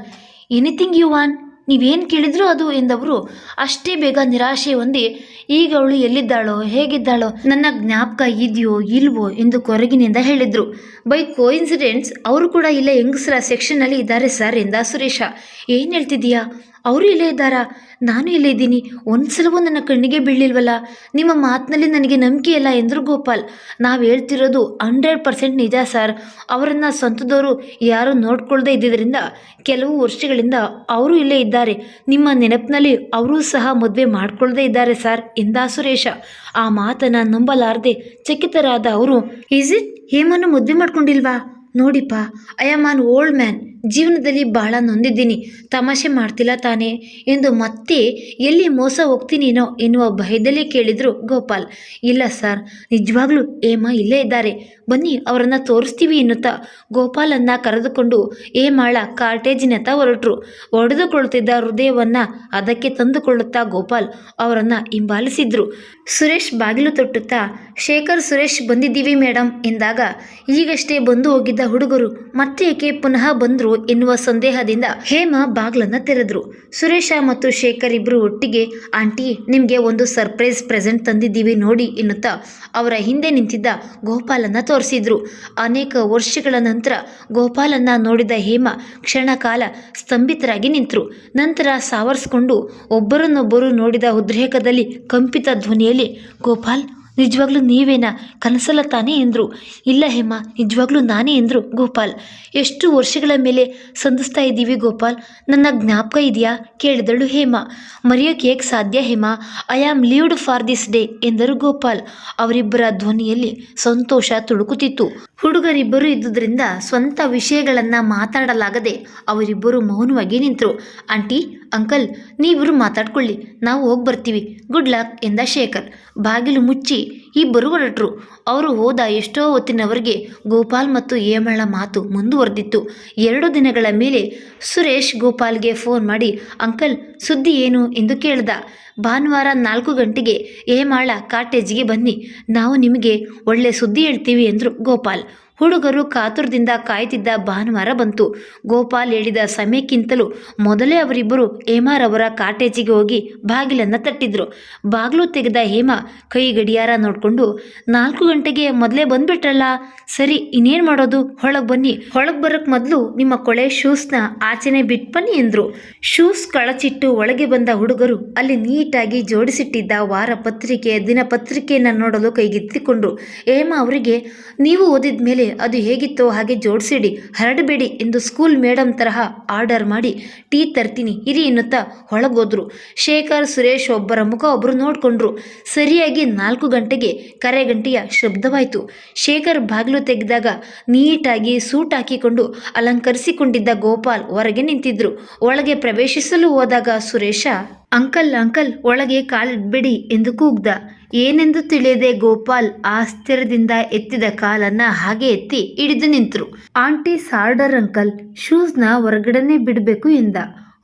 ಎನಿಥಿಂಗ್ ಯು ವಾಂಟ್, ನೀವೇನು ಕೇಳಿದ್ರು ಅದು ಎಂದವರು ಅಷ್ಟೇ ಬೇಗ ನಿರಾಶೆ ಹೊಂದಿ, ಈಗ ಅವಳು ಎಲ್ಲಿದ್ದಾಳೋ ಹೇಗಿದ್ದಾಳೋ ನನ್ನ ಜ್ಞಾಪಕ ಇದೆಯೋ ಇಲ್ವೋ ಎಂದು ಕೊರಗಿನಿಂದ ಹೇಳಿದ್ರು. ಬೈ ಕೋಇನ್ಸಿಡೆನ್ಸ್ ಅವರು ಕೂಡ ಇಲ್ಲೇ ಹೆಂಗಸರ ಸೆಕ್ಷನ್ನಲ್ಲಿ ಇದ್ದಾರೆ ಸರ್ ಎಂದ ಸುರೇಶ. ಏನು ಹೇಳ್ತಿದ್ದೀಯಾ? ಅವರು ಇಲ್ಲೇ ಇದ್ದಾರಾ? ನಾನು ಇಲ್ಲೇ ಇದ್ದೀನಿ, ಒಂದ್ಸಲವೂ ನನ್ನ ಕಣ್ಣಿಗೆ ಬೀಳಿಲ್ವಲ್ಲ, ನಿಮ್ಮ ಮಾತಿನಲ್ಲಿ ನನಗೆ ನಂಬಿಕೆ ಇಲ್ಲ ಎಂದರು ಗೋಪಾಲ್. ನಾವು ಹೇಳ್ತಿರೋದು 100% ನಿಜ ಸರ್. ಅವರನ್ನು ಸ್ವಂತದವರು ಯಾರೂ ನೋಡ್ಕೊಳ್ದೇ ಇದ್ದಿದ್ದರಿಂದ ಕೆಲವು ವರ್ಷಗಳಿಂದ ಅವರು ಇಲ್ಲೇ ಇದ್ದಾರೆ. ನಿಮ್ಮ ನೆನಪಿನಲ್ಲಿ ಅವರೂ ಸಹ ಮದುವೆ ಮಾಡ್ಕೊಳ್ದೇ ಇದ್ದಾರೆ ಸರ್ ಎಂದ ಸುರೇಶ. ಆ ಮಾತನ್ನು ನಂಬಲಾರದೆ ಚಕಿತರಾದ ಅವರು, ಈಸ್ ಇಟ್, ಹೇಮನ್ನು ಮದುವೆ ಮಾಡ್ಕೊಂಡಿಲ್ವಾ? ನೋಡಿಪ್ಪ, I am an old man, ಜೀವನದಲ್ಲಿ ಬಹಳ ನೊಂದಿದ್ದೀನಿ, ತಮಾಷೆ ಮಾಡ್ತಿಲ್ಲ ತಾನೇ ಎಂದು ಮತ್ತೆ ಎಲ್ಲಿ ಮೋಸ ಹೋಗ್ತೀನೇನೋ ಎನ್ನುವ ಭಯದಲ್ಲೇ ಕೇಳಿದ್ರು ಗೋಪಾಲ್. ಇಲ್ಲ ಸರ್, ನಿಜವಾಗ್ಲೂ ಹೇಮಾ ಇಲ್ಲೇ ಇದ್ದಾರೆ, ಬನ್ನಿ ಅವರನ್ನು ತೋರಿಸ್ತೀವಿ ಎನ್ನುತ್ತಾ ಗೋಪಾಲನ್ನು ಕರೆದುಕೊಂಡು ಹೇಮಾಳ ಕಾಟೇಜಿನತ್ತ ಹೊರಟರು. ಒಡೆದುಕೊಳ್ಳುತ್ತಿದ್ದ ಹೃದಯವನ್ನು ಅದಕ್ಕೆ ತಂದುಕೊಳ್ಳುತ್ತಾ ಗೋಪಾಲ್ ಅವರನ್ನು ಹಿಂಬಾಲಿಸಿದ್ರು. ಸುರೇಶ್ ಬಾಗಿಲು ತೊಟ್ಟುತ್ತಾ, ಶೇಖರ್ ಸುರೇಶ್ ಬಂದಿದ್ದೀವಿ ಮೇಡಮ್ ಎಂದಾಗ, ಈಗಷ್ಟೇ ಬಂದು ಹೋಗಿದ್ದ ಹುಡುಗರು ಮತ್ತೆ ಏಕೆ ಪುನಃ ಬಂದ್ರು ಎನ್ನುವ ಸಂದೇಹದಿಂದ ಹೇಮಾ ಬಾಗ್ಲನ್ನು ತೆರೆದ್ರು. ಸುರೇಶ ಮತ್ತು ಶೇಖರ್ ಇಬ್ರು ಒಟ್ಟಿಗೆ, ಆಂಟಿ ನಿಮಗೆ ಒಂದು ಸರ್ಪ್ರೈಸ್ ಪ್ರೆಸೆಂಟ್ ತಂದಿದ್ದೀವಿ ನೋಡಿ ಎನ್ನುತ್ತಾ ಅವರ ಹಿಂದೆ ನಿಂತಿದ್ದ ಗೋಪಾಲನ್ನ ತೋರಿಸಿದ್ರು. ಅನೇಕ ವರ್ಷಗಳ ನಂತರ ಗೋಪಾಲನ್ನ ನೋಡಿದ ಹೇಮಾ ಕ್ಷಣ ಕಾಲ ಸ್ತಂಭಿತರಾಗಿ ನಿಂತರು. ನಂತರ ಸಾವರಿಸಿಕೊಂಡು ಒಬ್ಬರನ್ನೊಬ್ಬರು ನೋಡಿದ ಉದ್ರೇಕದಲ್ಲಿ ಕಂಪಿತ ಧ್ವನಿಯಲ್ಲಿ, ಗೋಪಾಲ್, ನಿಜವಾಗ್ಲೂ ನೀವೇನಾ? ಕನಸಲ್ಲ ತಾನೇ ಎಂದರು. ಇಲ್ಲ ಹೇಮಾ, ನಿಜವಾಗ್ಲೂ ನಾನೇ ಎಂದರು ಗೋಪಾಲ್. ಎಷ್ಟು ವರ್ಷಗಳ ಮೇಲೆ ಸಂಧಿಸ್ತಾ ಇದ್ದೀವಿ ಗೋಪಾಲ್, ನನ್ನ ಜ್ಞಾಪಕ ಇದೆಯಾ ಕೇಳಿದಳು ಹೇಮಾ. ಮರೆಯೋಕೆ ಹೇಗೆ ಸಾಧ್ಯ Hema, I am lived for this day ಎಂದರು ಗೋಪಾಲ್. ಅವರಿಬ್ಬರ ಧ್ವನಿಯಲ್ಲಿ ಸಂತೋಷ ತುಳುಕುತ್ತಿತ್ತು. ಹುಡುಗರಿಬ್ಬರು ಇದ್ದುದರಿಂದ ಸ್ವಂತ ವಿಷಯಗಳನ್ನು ಮಾತಾಡಲಾಗದೆ ಅವರಿಬ್ಬರು ಮೌನವಾಗಿ ನಿಂತರು. ಆಂಟಿ, ಅಂಕಲ್, ನೀವಿಬ್ಬರು ಮಾತಾಡ್ಕೊಳ್ಳಿ, ನಾವು ಹೋಗಿ ಬರ್ತೀವಿ, ಗುಡ್ ಲಕ್ ಎಂದ ಶೇಖರ್. ಬಾಗಿಲು ಮುಚ್ಚಿ ಇಬ್ಬರು ಹೊರಟರು. ಅವರು ಹೋದ ಎಷ್ಟೋ ಹೊತ್ತಿನವರೆಗೆ ಗೋಪಾಲ್ ಮತ್ತು ಹೇಮಾಳ ಮಾತು ಮುಂದುವರೆದಿತ್ತು. 2 ದಿನಗಳ ಮೇಲೆ ಸುರೇಶ್ ಗೋಪಾಲ್ಗೆ ಫೋನ್ ಮಾಡಿ, ಅಂಕಲ್ ಸುದ್ದಿ ಏನು ಎಂದು ಕೇಳ್ದ. ಭಾನುವಾರ 4 ಗಂಟೆಗೆ ಹೇಮಾಳ ಕಾಟೇಜಿಗೆ ಬನ್ನಿ, ನಾವು ನಿಮಗೆ ಒಳ್ಳೆ ಸುದ್ದಿ ಹೇಳ್ತೀವಿ ಎಂದರು ಗೋಪಾಲ್. ಹುಡುಗರು ಕಾತುರದಿಂದ ಕಾಯ್ತಿದ್ದ ಭಾನುವಾರ ಬಂತು. ಗೋಪಾಲ್ ಹೇಳಿದ ಸಮಯಕ್ಕಿಂತಲೂ ಮೊದಲೇ ಅವರಿಬ್ಬರು ಹೇಮಾರವರ ಕಾಟೇಜಿಗೆ ಹೋಗಿ ಬಾಗಿಲನ್ನು ತಟ್ಟಿದ್ರು. ಬಾಗಿಲು ತೆಗೆದ ಹೇಮಾ ಕೈ ಗಡಿಯಾರ ನೋಡಿಕೊಂಡು, 4 ಗಂಟೆಗೆ ಮೊದಲೇ ಬಂದ್ಬಿಟ್ರಲ್ಲ, ಸರಿ ಇನ್ನೇನು ಮಾಡೋದು, ಒಳಗೆ ಬನ್ನಿ, ಒಳಗೆ ಬರೋಕ್ಕೆ ಮೊದಲು ನಿಮ್ಮ ಕೊಳೆ ಶೂಸ್ನ ಆಚೆನೆ ಬಿಟ್ಟು ಬನ್ನಿ ಎಂದರು. ಶೂಸ್ ಕಳಚಿಟ್ಟು ಒಳಗೆ ಬಂದ ಹುಡುಗರು ಅಲ್ಲಿ ನೀಟಾಗಿ ಜೋಡಿಸಿಟ್ಟಿದ್ದ ವಾರ ಪತ್ರಿಕೆ ದಿನಪತ್ರಿಕೆಯನ್ನು ನೋಡಲು ಕೈಗೆತ್ತಿಕೊಂಡ್ರು. ಹೇಮಾ ಅವರಿಗೆ, ನೀವು ಓದಿದ ಮೇಲೆ ಅದು ಹೇಗಿತ್ತೋ ಹಾಗೆ ಜೋಡಿಸಿಡಿ, ಹರಡಬೇಡಿ ಎಂದು ಸ್ಕೂಲ್ ಮೇಡಮ್ ತರಹ ಆರ್ಡರ್ ಮಾಡಿ ಟೀ ತರ್ತೀನಿ ಇರಿ ಎನ್ನುತ್ತಾ ಹೊಳಗೋದ್ರು. ಶೇಖರ್ ಸುರೇಶ್ ಒಬ್ಬರ ಮುಖ ಒಬ್ಬರು ನೋಡ್ಕೊಂಡ್ರು. ಸರಿಯಾಗಿ 4 ಗಂಟೆಗೆ ಕರೆಗಂಟೆಯ ಶಬ್ದವಾಯಿತು. ಶೇಖರ್ ಬಾಗಿಲು ತೆಗೆದಾಗ ನೀಟಾಗಿ ಸೂಟ್ ಹಾಕಿಕೊಂಡು ಅಲಂಕರಿಸಿಕೊಂಡಿದ್ದ ಗೋಪಾಲ್ ಹೊರಗೆ ನಿಂತಿದ್ರು. ಒಳಗೆ ಪ್ರವೇಶಿಸಲು ಹೋದಾಗ ಸುರೇಶ ಅಂಕಲ್ ಅಂಕಲ್ ಒಳಗೆ ಕಾಲಿಡ್ಬೇಡಿ ಎಂದು ಕೂಗ್ದ. ಏನೆಂದು ತಿಳಿಯದೆ ಗೋಪಾಲ್ ಆಶ್ಚರ್ಯದಿಂದ ಎತ್ತಿದ ಕಾಲನ್ನ ಹಾಗೆ ಎತ್ತಿ ಹಿಡಿದು ನಿಂತರು. ಆಂಟಿ ಸಾರ್ಡರ್ ಅಂಕಲ್, ಶೂಸ್ನ ಹೊರಗಡೆನೆ ಬಿಡಬೇಕು ಎಂದ.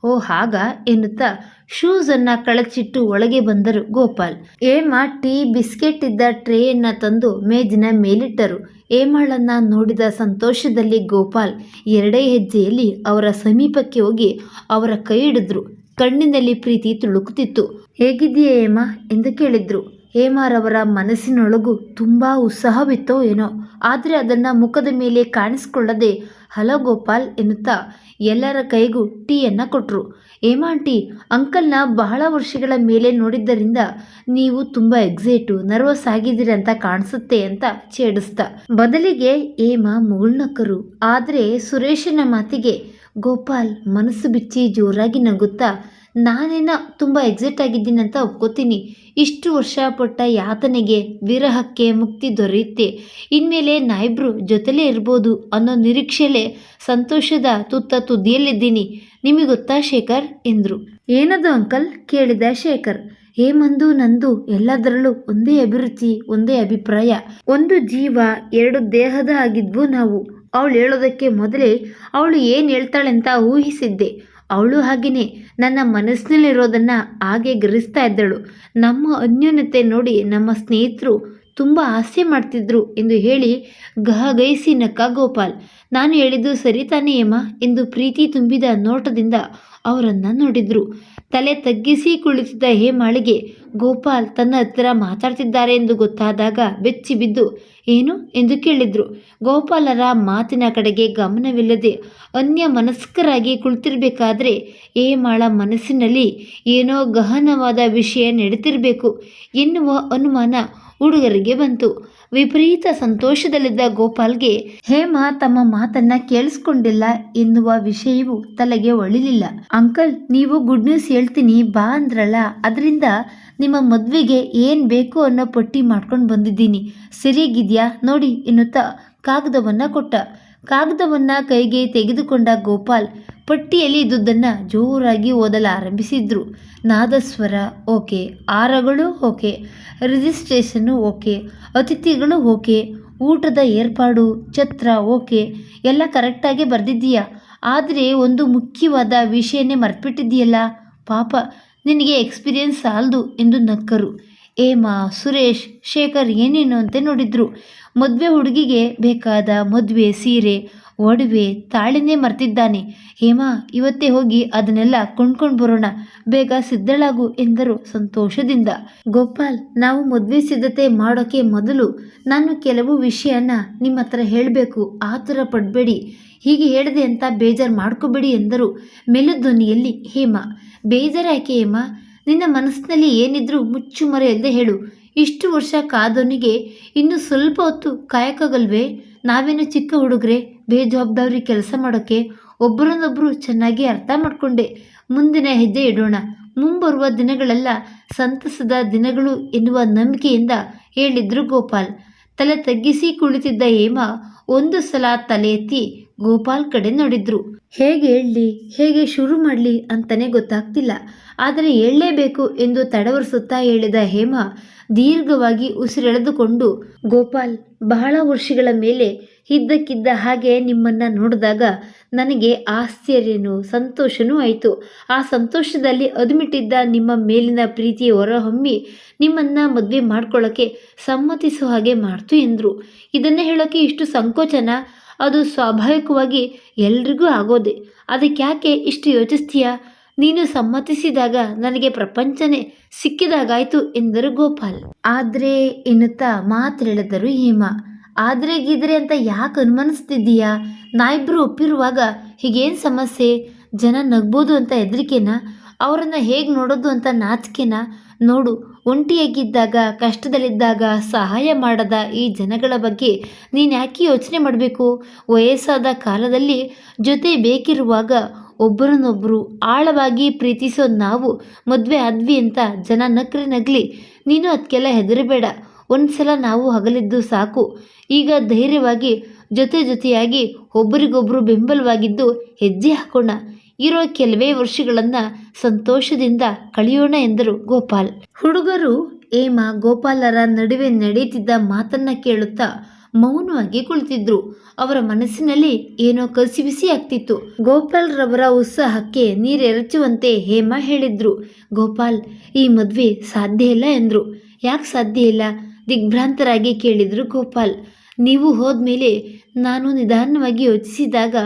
ಓ ಹಾಗ ಎನ್ನುತ್ತಾ ಶೂಸ್ ಅನ್ನ ಕಳಚಿಟ್ಟು ಒಳಗೆ ಬಂದರು ಗೋಪಾಲ್. ಹೇಮಾ ಟೀ ಬಿಸ್ಕೆಟ್ ಇದ್ದ ಟ್ರೇಯನ್ನ ತಂದು ಮೇಜಿನ ಮೇಲಿಟ್ಟರು. ಹೇಮಾಳನ್ನ ನೋಡಿದ ಸಂತೋಷದಲ್ಲಿ ಗೋಪಾಲ್ 2 ಹೆಜ್ಜೆಯಲ್ಲಿ ಅವರ ಸಮೀಪಕ್ಕೆ ಹೋಗಿ ಅವರ ಕೈ ಹಿಡಿದ್ರು. ಕಣ್ಣಿನಲ್ಲಿ ಪ್ರೀತಿ ತುಳುಕುತ್ತಿತ್ತು. ಹೇಗಿದ್ದೀಯಾ ಹೇಮಾ ಎಂದು ಕೇಳಿದ್ರು. ಹೇಮಾರವರ ಮನಸ್ಸಿನೊಳಗೂ ತುಂಬಾ ಉತ್ಸಾಹವಿತ್ತೋ ಏನೋ, ಆದರೆ ಅದನ್ನ ಮುಖದ ಮೇಲೆ ಕಾಣಿಸ್ಕೊಳ್ಳದೆ ಹಲೋ ಗೋಪಾಲ್ ಎನ್ನುತ್ತಾ ಎಲ್ಲರ ಕೈಗೂ ಟೀಯನ್ನ ಕೊಟ್ರು. ಹೇಮಾ ಆಂಟಿ, ಅಂಕಲ್ನ ಬಹಳ ವರ್ಷಗಳ ಮೇಲೆ ನೋಡಿದ್ದರಿಂದ ನೀವು ತುಂಬಾ ನರ್ವಸ್ ಆಗಿದ್ದೀರಿ ಅಂತ ಕಾಣಿಸುತ್ತೆ ಅಂತ ಛೇಡಿಸ್ತ. ಬದಲಿಗೆ ಹೇಮಾ ಮುಗುಳ್ನಕ್ಕರು. ಆದರೆ ಸುರೇಶನ ಮಾತಿಗೆ ಗೋಪಾಲ್ ಮನಸ್ಸು ಬಿಚ್ಚಿ ಜೋರಾಗಿ ನಗುತ್ತಾ, ನಾನೇನ ತುಂಬ ಎಕ್ಸೈಟ್ ಆಗಿದ್ದೀನಿ ಅಂತ ಒಪ್ಕೋತೀನಿ. ಇಷ್ಟು ವರ್ಷ ಪಟ್ಟ ಯಾತನೆಗೆ ವಿರಹಕ್ಕೆ ಮುಕ್ತಿ ದೊರೆಯುತ್ತೆ. ಇನ್ಮೇಲೆ ನಾವಿಬ್ರು ಜೊತೆಲೇ ಇರ್ಬೋದು ಅನ್ನೋ ನಿರೀಕ್ಷೆಯಲ್ಲೇ ಸಂತೋಷದ ತುದಿಯಲ್ಲಿದ್ದೀನಿ. ನಿಮಗೆ ಗೊತ್ತಾ ಶೇಖರ್ ಎಂದರು. ಏನದು ಅಂಕಲ್ ಕೇಳಿದ ಶೇಖರ್. ಹೇಮಂದು ನಂದು ಎಲ್ಲದರಲ್ಲೂ ಒಂದೇ ಅಭಿರುಚಿ, ಒಂದೇ ಅಭಿಪ್ರಾಯ. ಒಂದು ಜೀವ 2 ದೇಹದ ಆಗಿದ್ವು ನಾವು. ಅವಳು ಹೇಳೋದಕ್ಕೆ ಮೊದಲೇ ಅವಳು ಏನು ಹೇಳ್ತಾಳೆ ಅಂತ ಊಹಿಸಿದ್ದೆ. ಅವಳು ಹಾಗೆಯೇ ನನ್ನ ಮನಸ್ಸಿನಲ್ಲಿರೋದನ್ನ ಹಾಗೆ ಗ್ರಹಿಸ್ತಾ ಇದ್ದಳು. ನಮ್ಮ ಅನ್ಯೋನ್ಯತೆ ನೋಡಿ ನಮ್ಮ ಸ್ನೇಹಿತರು ತುಂಬ ಹಾಸ್ಯ ಮಾಡ್ತಿದ್ರು ಎಂದು ಹೇಳಿ ಗಹಗೈಸಿ ನಕ್ಕ ಗೋಪಾಲ್. ನಾನು ಹೇಳಿದ್ದು ಸರಿ ತಾನೇ ಹೇಮಾ ಎಂದು ಪ್ರೀತಿ ತುಂಬಿದ ನೋಟದಿಂದ ಅವರನ್ನು ನೋಡಿದ್ರು. ತಲೆ ತಗ್ಗಿಸಿ ಕುಳಿತಿದ್ದ ಹೇಮಾಳಿಗೆ ಗೋಪಾಲ್ ತನ್ನ ಹತ್ತಿರ ಮಾತಾಡ್ತಿದ್ದಾರೆ ಎಂದು ಗೊತ್ತಾದಾಗ ಬೆಚ್ಚಿ ಬಿದ್ದು ಏನು ಎಂದು ಕೇಳಿದ್ರು. ಗೋಪಾಲರ ಮಾತಿನ ಕಡೆಗೆ ಗಮನವಿಲ್ಲದೆ ಅನ್ಯ ಮನಸ್ಕರಾಗಿ ಕುಳಿತಿರ್ಬೇಕಾದ್ರೆ ಹೇಮಾಳ ಮನಸ್ಸಿನಲ್ಲಿ ಏನೋ ಗಹನವಾದ ವಿಷಯ ನಡೀತಿರ್ಬೇಕು ಎನ್ನುವ ಅನುಮಾನ ಹುಡುಗರಿಗೆ ಬಂತು. ವಿಪರೀತ ಸಂತೋಷದಲ್ಲಿದ್ದ ಗೋಪಾಲ್ಗೆ ಹೇಮಾ ತಮ್ಮ ಮಾತನ್ನ ಕೇಳಿಸ್ಕೊಂಡಿಲ್ಲ ಎನ್ನುವ ವಿಷಯವು ತಲೆಗೆ ಒಳಿಲಿಲ್ಲ. ಅಂಕಲ್, ನೀವು ಗುಡ್ ನ್ಯೂಸ್ ಹೇಳ್ತೀನಿ ಬಾ ಅಂದ್ರಲ್ಲ, ಅದರಿಂದ ನಿಮ್ಮ ಮದುವೆಗೆ ಏನು ಬೇಕು ಅನ್ನೋ ಪಟ್ಟಿ ಮಾಡ್ಕೊಂಡು ಬಂದಿದ್ದೀನಿ. ಸರಿಯಾಗಿದೆಯಾ ನೋಡಿ ಎನ್ನುತ್ತಾ ಕಾಗದವನ್ನು ಕೊಟ್ಟ. ಕಾಗದವನ್ನು ಕೈಗೆ ತೆಗೆದುಕೊಂಡ ಗೋಪಾಲ್ ಪಟ್ಟಿಯಲ್ಲಿ ಇದ್ದುದನ್ನು ಜೋರಾಗಿ ಓದಲಾರಂಭಿಸಿದ್ರು. ನಾದಸ್ವರ ಓಕೆ, ಹಾರಗಳು ಓಕೆ, ರಿಜಿಸ್ಟ್ರೇಷನ್ನು ಓಕೆ, ಅತಿಥಿಗಳು ಓಕೆ, ಊಟದ ಏರ್ಪಾಡು, ಛತ್ರ ಓಕೆ, ಎಲ್ಲ ಕರೆಕ್ಟಾಗಿ ಬರೆದಿದ್ದೀಯಾ. ಆದರೆ ಒಂದು ಮುಖ್ಯವಾದ ವಿಷಯನೇ ಮರ್ತ್ಬಿಟ್ಟಿದ್ದೀಯಲ್ಲ, ಪಾಪ ನಿನಗೆ ಎಕ್ಸ್ಪೀರಿಯನ್ಸ್ ಸಾಲದು ಎಂದು ನಕ್ಕರು. ಹೇಮಾ, ಸುರೇಶ್, ಶೇಖರ್ ಏನೇನು ಅಂತ ನೋಡಿದ್ರು. ಮದುವೆ ಹುಡುಗಿಗೆ ಬೇಕಾದ ಮದುವೆ ಸೀರೆ, ಒಡವೆ, ತಾಳಿನೇ ಮರ್ತಿದ್ದಾನೆ. ಹೇಮಾ, ಇವತ್ತೇ ಹೋಗಿ ಅದನ್ನೆಲ್ಲ ಕೊಂಡ್ಕೊಂಡು ಬರೋಣ, ಬೇಗ ಸಿದ್ಧಳಾಗು ಎಂದರು ಸಂತೋಷದಿಂದ. ಗೋಪಾಲ್, ನಾವು ಮದುವೆ ಸಿದ್ಧತೆ ಮಾಡೋಕ್ಕೆ ಮೊದಲು ನಾನು ಕೆಲವು ವಿಷಯನ ನಿಮ್ಮ ಹತ್ರ ಹೇಳಬೇಕು, ಆತುರ ಪಡಬೇಡಿ. ಹೀಗೆ ಹೇಳಿದೆ ಅಂತ ಬೇಜಾರು ಮಾಡ್ಕೋಬೇಡಿ ಎಂದರು ಮೆಲುಧ್ವನಿಯಲ್ಲಿ ಹೇಮಾ. ಬೇಜಾರಾಕೆ ಹೇಮಾ, ನಿನ್ನ ಮನಸ್ಸಿನಲ್ಲಿ ಏನಿದ್ರೂ ಮುಚ್ಚುಮರೆಯಲ್ಲದೆ ಹೇಳು. ಇಷ್ಟು ವರ್ಷ ಕಾದವನಿಗೆ ಇನ್ನು ಸ್ವಲ್ಪ ಹೊತ್ತು ಕಾಯಕ್ಕಾಗಲ್ವೇ? ನಾವೇನು ಚಿಕ್ಕ ಹುಡುಗರೆ ಬೇಜವಾಬ್ದಾರಿ ಕೆಲಸ ಮಾಡೋಕ್ಕೆ? ಒಬ್ಬರನ್ನೊಬ್ಬರು ಚೆನ್ನಾಗಿ ಅರ್ಥ ಮಾಡಿಕೊಂಡೆ ಮುಂದಿನ ಹೆಜ್ಜೆ ಇಡೋಣ. ಮುಂಬರುವ ದಿನಗಳೆಲ್ಲ ಸಂತಸದ ದಿನಗಳು ಎನ್ನುವ ನಂಬಿಕೆಯಿಂದ ಹೇಳಿದ್ರು ಗೋಪಾಲ್. ತಲೆ ತಗ್ಗಿಸಿ ಕುಳಿತಿದ್ದ ಹೇಮಾ ಒಂದು ಸಲ ತಲೆ ಎತ್ತಿ ಗೋಪಾಲ್ ಕಡೆ ನೋಡಿದ್ರು. ಹೇಗೆ ಹೇಳಲಿ, ಹೇಗೆ ಶುರು ಮಾಡಲಿ ಅಂತಲೇ ಗೊತ್ತಾಗ್ತಿಲ್ಲ, ಆದರೆ ಹೇಳಲೇಬೇಕು ಎಂದು ತಡವರಿಸುತ್ತಾ ಹೇಳಿದ ಹೇಮಾ ದೀರ್ಘವಾಗಿ ಉಸಿರೆಳೆದುಕೊಂಡು, ಗೋಪಾಲ್, ಬಹಳ ವರ್ಷಗಳ ಮೇಲೆ ಇದ್ದಕ್ಕಿದ್ದ ಹಾಗೆ ನಿಮ್ಮನ್ನ ನೋಡಿದಾಗ ನನಗೆ ಆಶ್ಚರ್ಯನೂ ಸಂತೋಷನೂ ಆಯಿತು. ಆ ಸಂತೋಷದಲ್ಲಿ ಅದುಮಿಟ್ಟಿದ್ದ ನಿಮ್ಮ ಮೇಲಿನ ಪ್ರೀತಿಯ ಹೊರಹೊಮ್ಮಿ ನಿಮ್ಮನ್ನು ಮದುವೆ ಮಾಡ್ಕೊಳ್ಳೋಕ್ಕೆ ಸಮ್ಮತಿಸೋ ಹಾಗೆ ಮಾಡ್ತು ಎಂದರು. ಇದನ್ನು ಹೇಳೋಕ್ಕೆ ಇಷ್ಟು ಸಂಕೋಚನ? ಅದು ಸ್ವಾಭಾವಿಕವಾಗಿ ಎಲ್ರಿಗೂ ಆಗೋದೆ. ಅದಕ್ಕೆ ಯಾಕೆ ಇಷ್ಟು ಯೋಚಿಸ್ತೀಯಾ? ನೀನು ಸಮ್ಮತಿಸಿದಾಗ ನನಗೆ ಪ್ರಪಂಚನೇ ಸಿಕ್ಕಿದಾಗಾಯ್ತು ಎಂದರು ಗೋಪಾಲ್. ಆದ್ರೆ ಎನ್ನುತ್ತಾ ಮಾತೆಳೆದರು ಹೇಮಾ. ಆದ್ರೆ ಗೀದ್ರೆ ಅಂತ ಯಾಕೆ ಅನುಮಾನಿಸ್ತಿದ್ದೀಯಾ? ನಾವಿಬ್ರು ಒಪ್ಪಿರುವಾಗ ಹೀಗೇನು ಸಮಸ್ಯೆ? ಜನ ನಗ್ಬೋದು ಅಂತ ಹೆದರಿಕೆನಾ? ಅವರನ್ನು ಹೇಗೆ ನೋಡೋದು ಅಂತ ನಾಚಿಕೆನಾ? ನೋಡು, ಒಂಟಿಯಾಗಿದ್ದಾಗ ಕಷ್ಟದಲ್ಲಿದ್ದಾಗ ಸಹಾಯ ಮಾಡದ ಈ ಜನಗಳ ಬಗ್ಗೆ ನೀನು ಯಾಕೆ ಯೋಚನೆ ಮಾಡಬೇಕು? ವಯಸ್ಸಾದ ಕಾಲದಲ್ಲಿ ಜೊತೆ ಬೇಕಿರುವಾಗ ಒಬ್ಬರನ್ನೊಬ್ಬರು ಆಳವಾಗಿ ಪ್ರೀತಿಸೋ ನಾವು ಮದುವೆ ಆದ್ವಿ ಅಂತ ಜನ ನಕ್ರೆ ನಗಲಿ, ನೀನು ಅದಕ್ಕೆಲ್ಲ ಹೆದರಬೇಡ. ಒಂದ್ಸಲ ನಾವು ಹಗಲಿದ್ದು ಸಾಕು. ಈಗ ಧೈರ್ಯವಾಗಿ ಜೊತೆಯಾಗಿ ಒಬ್ಬರಿಗೊಬ್ಬರು ಬೆಂಬಲವಾಗಿದ್ದು ಹೆಜ್ಜೆ ಹಾಕೋಣ. ಇರೋ ಕೆಲವೇ ವರ್ಷಗಳನ್ನು ಸಂತೋಷದಿಂದ ಕಳೆಯೋಣ ಎಂದರು ಗೋಪಾಲ್. ಹುಡುಗರು ಹೇಮಾ ಗೋಪಾಲರ ನಡುವೆ ನಡೀತಿದ್ದ ಮಾತನ್ನ ಕೇಳುತ್ತಾ ಮೌನವಾಗಿ ಕುಳಿತಿದ್ರು. ಅವರ ಮನಸ್ಸಿನಲ್ಲಿ ಏನೋ ಕಸಿಬಿಸಿ ಆಗ್ತಿತ್ತು. ಗೋಪಾಲ್ ರವರ ಉತ್ಸಾಹಕ್ಕೆ ನೀರೆರಚುವಂತೆ ಹೇಮಾ ಹೇಳಿದ್ರು. ಗೋಪಾಲ್, ಈ ಮದ್ವೆ ಸಾಧ್ಯ ಇಲ್ಲ ಎಂದ್ರು. ಯಾಕೆ ಸಾಧ್ಯ ಇಲ್ಲ? ದಿಗ್ಭ್ರಾಂತರಾಗಿ ಕೇಳಿದ್ರು ಗೋಪಾಲ್. ನೀವು ಹೋದ್ಮೇಲೆ ನಾನು ನಿಧಾನವಾಗಿ ಯೋಚಿಸಿದಾಗ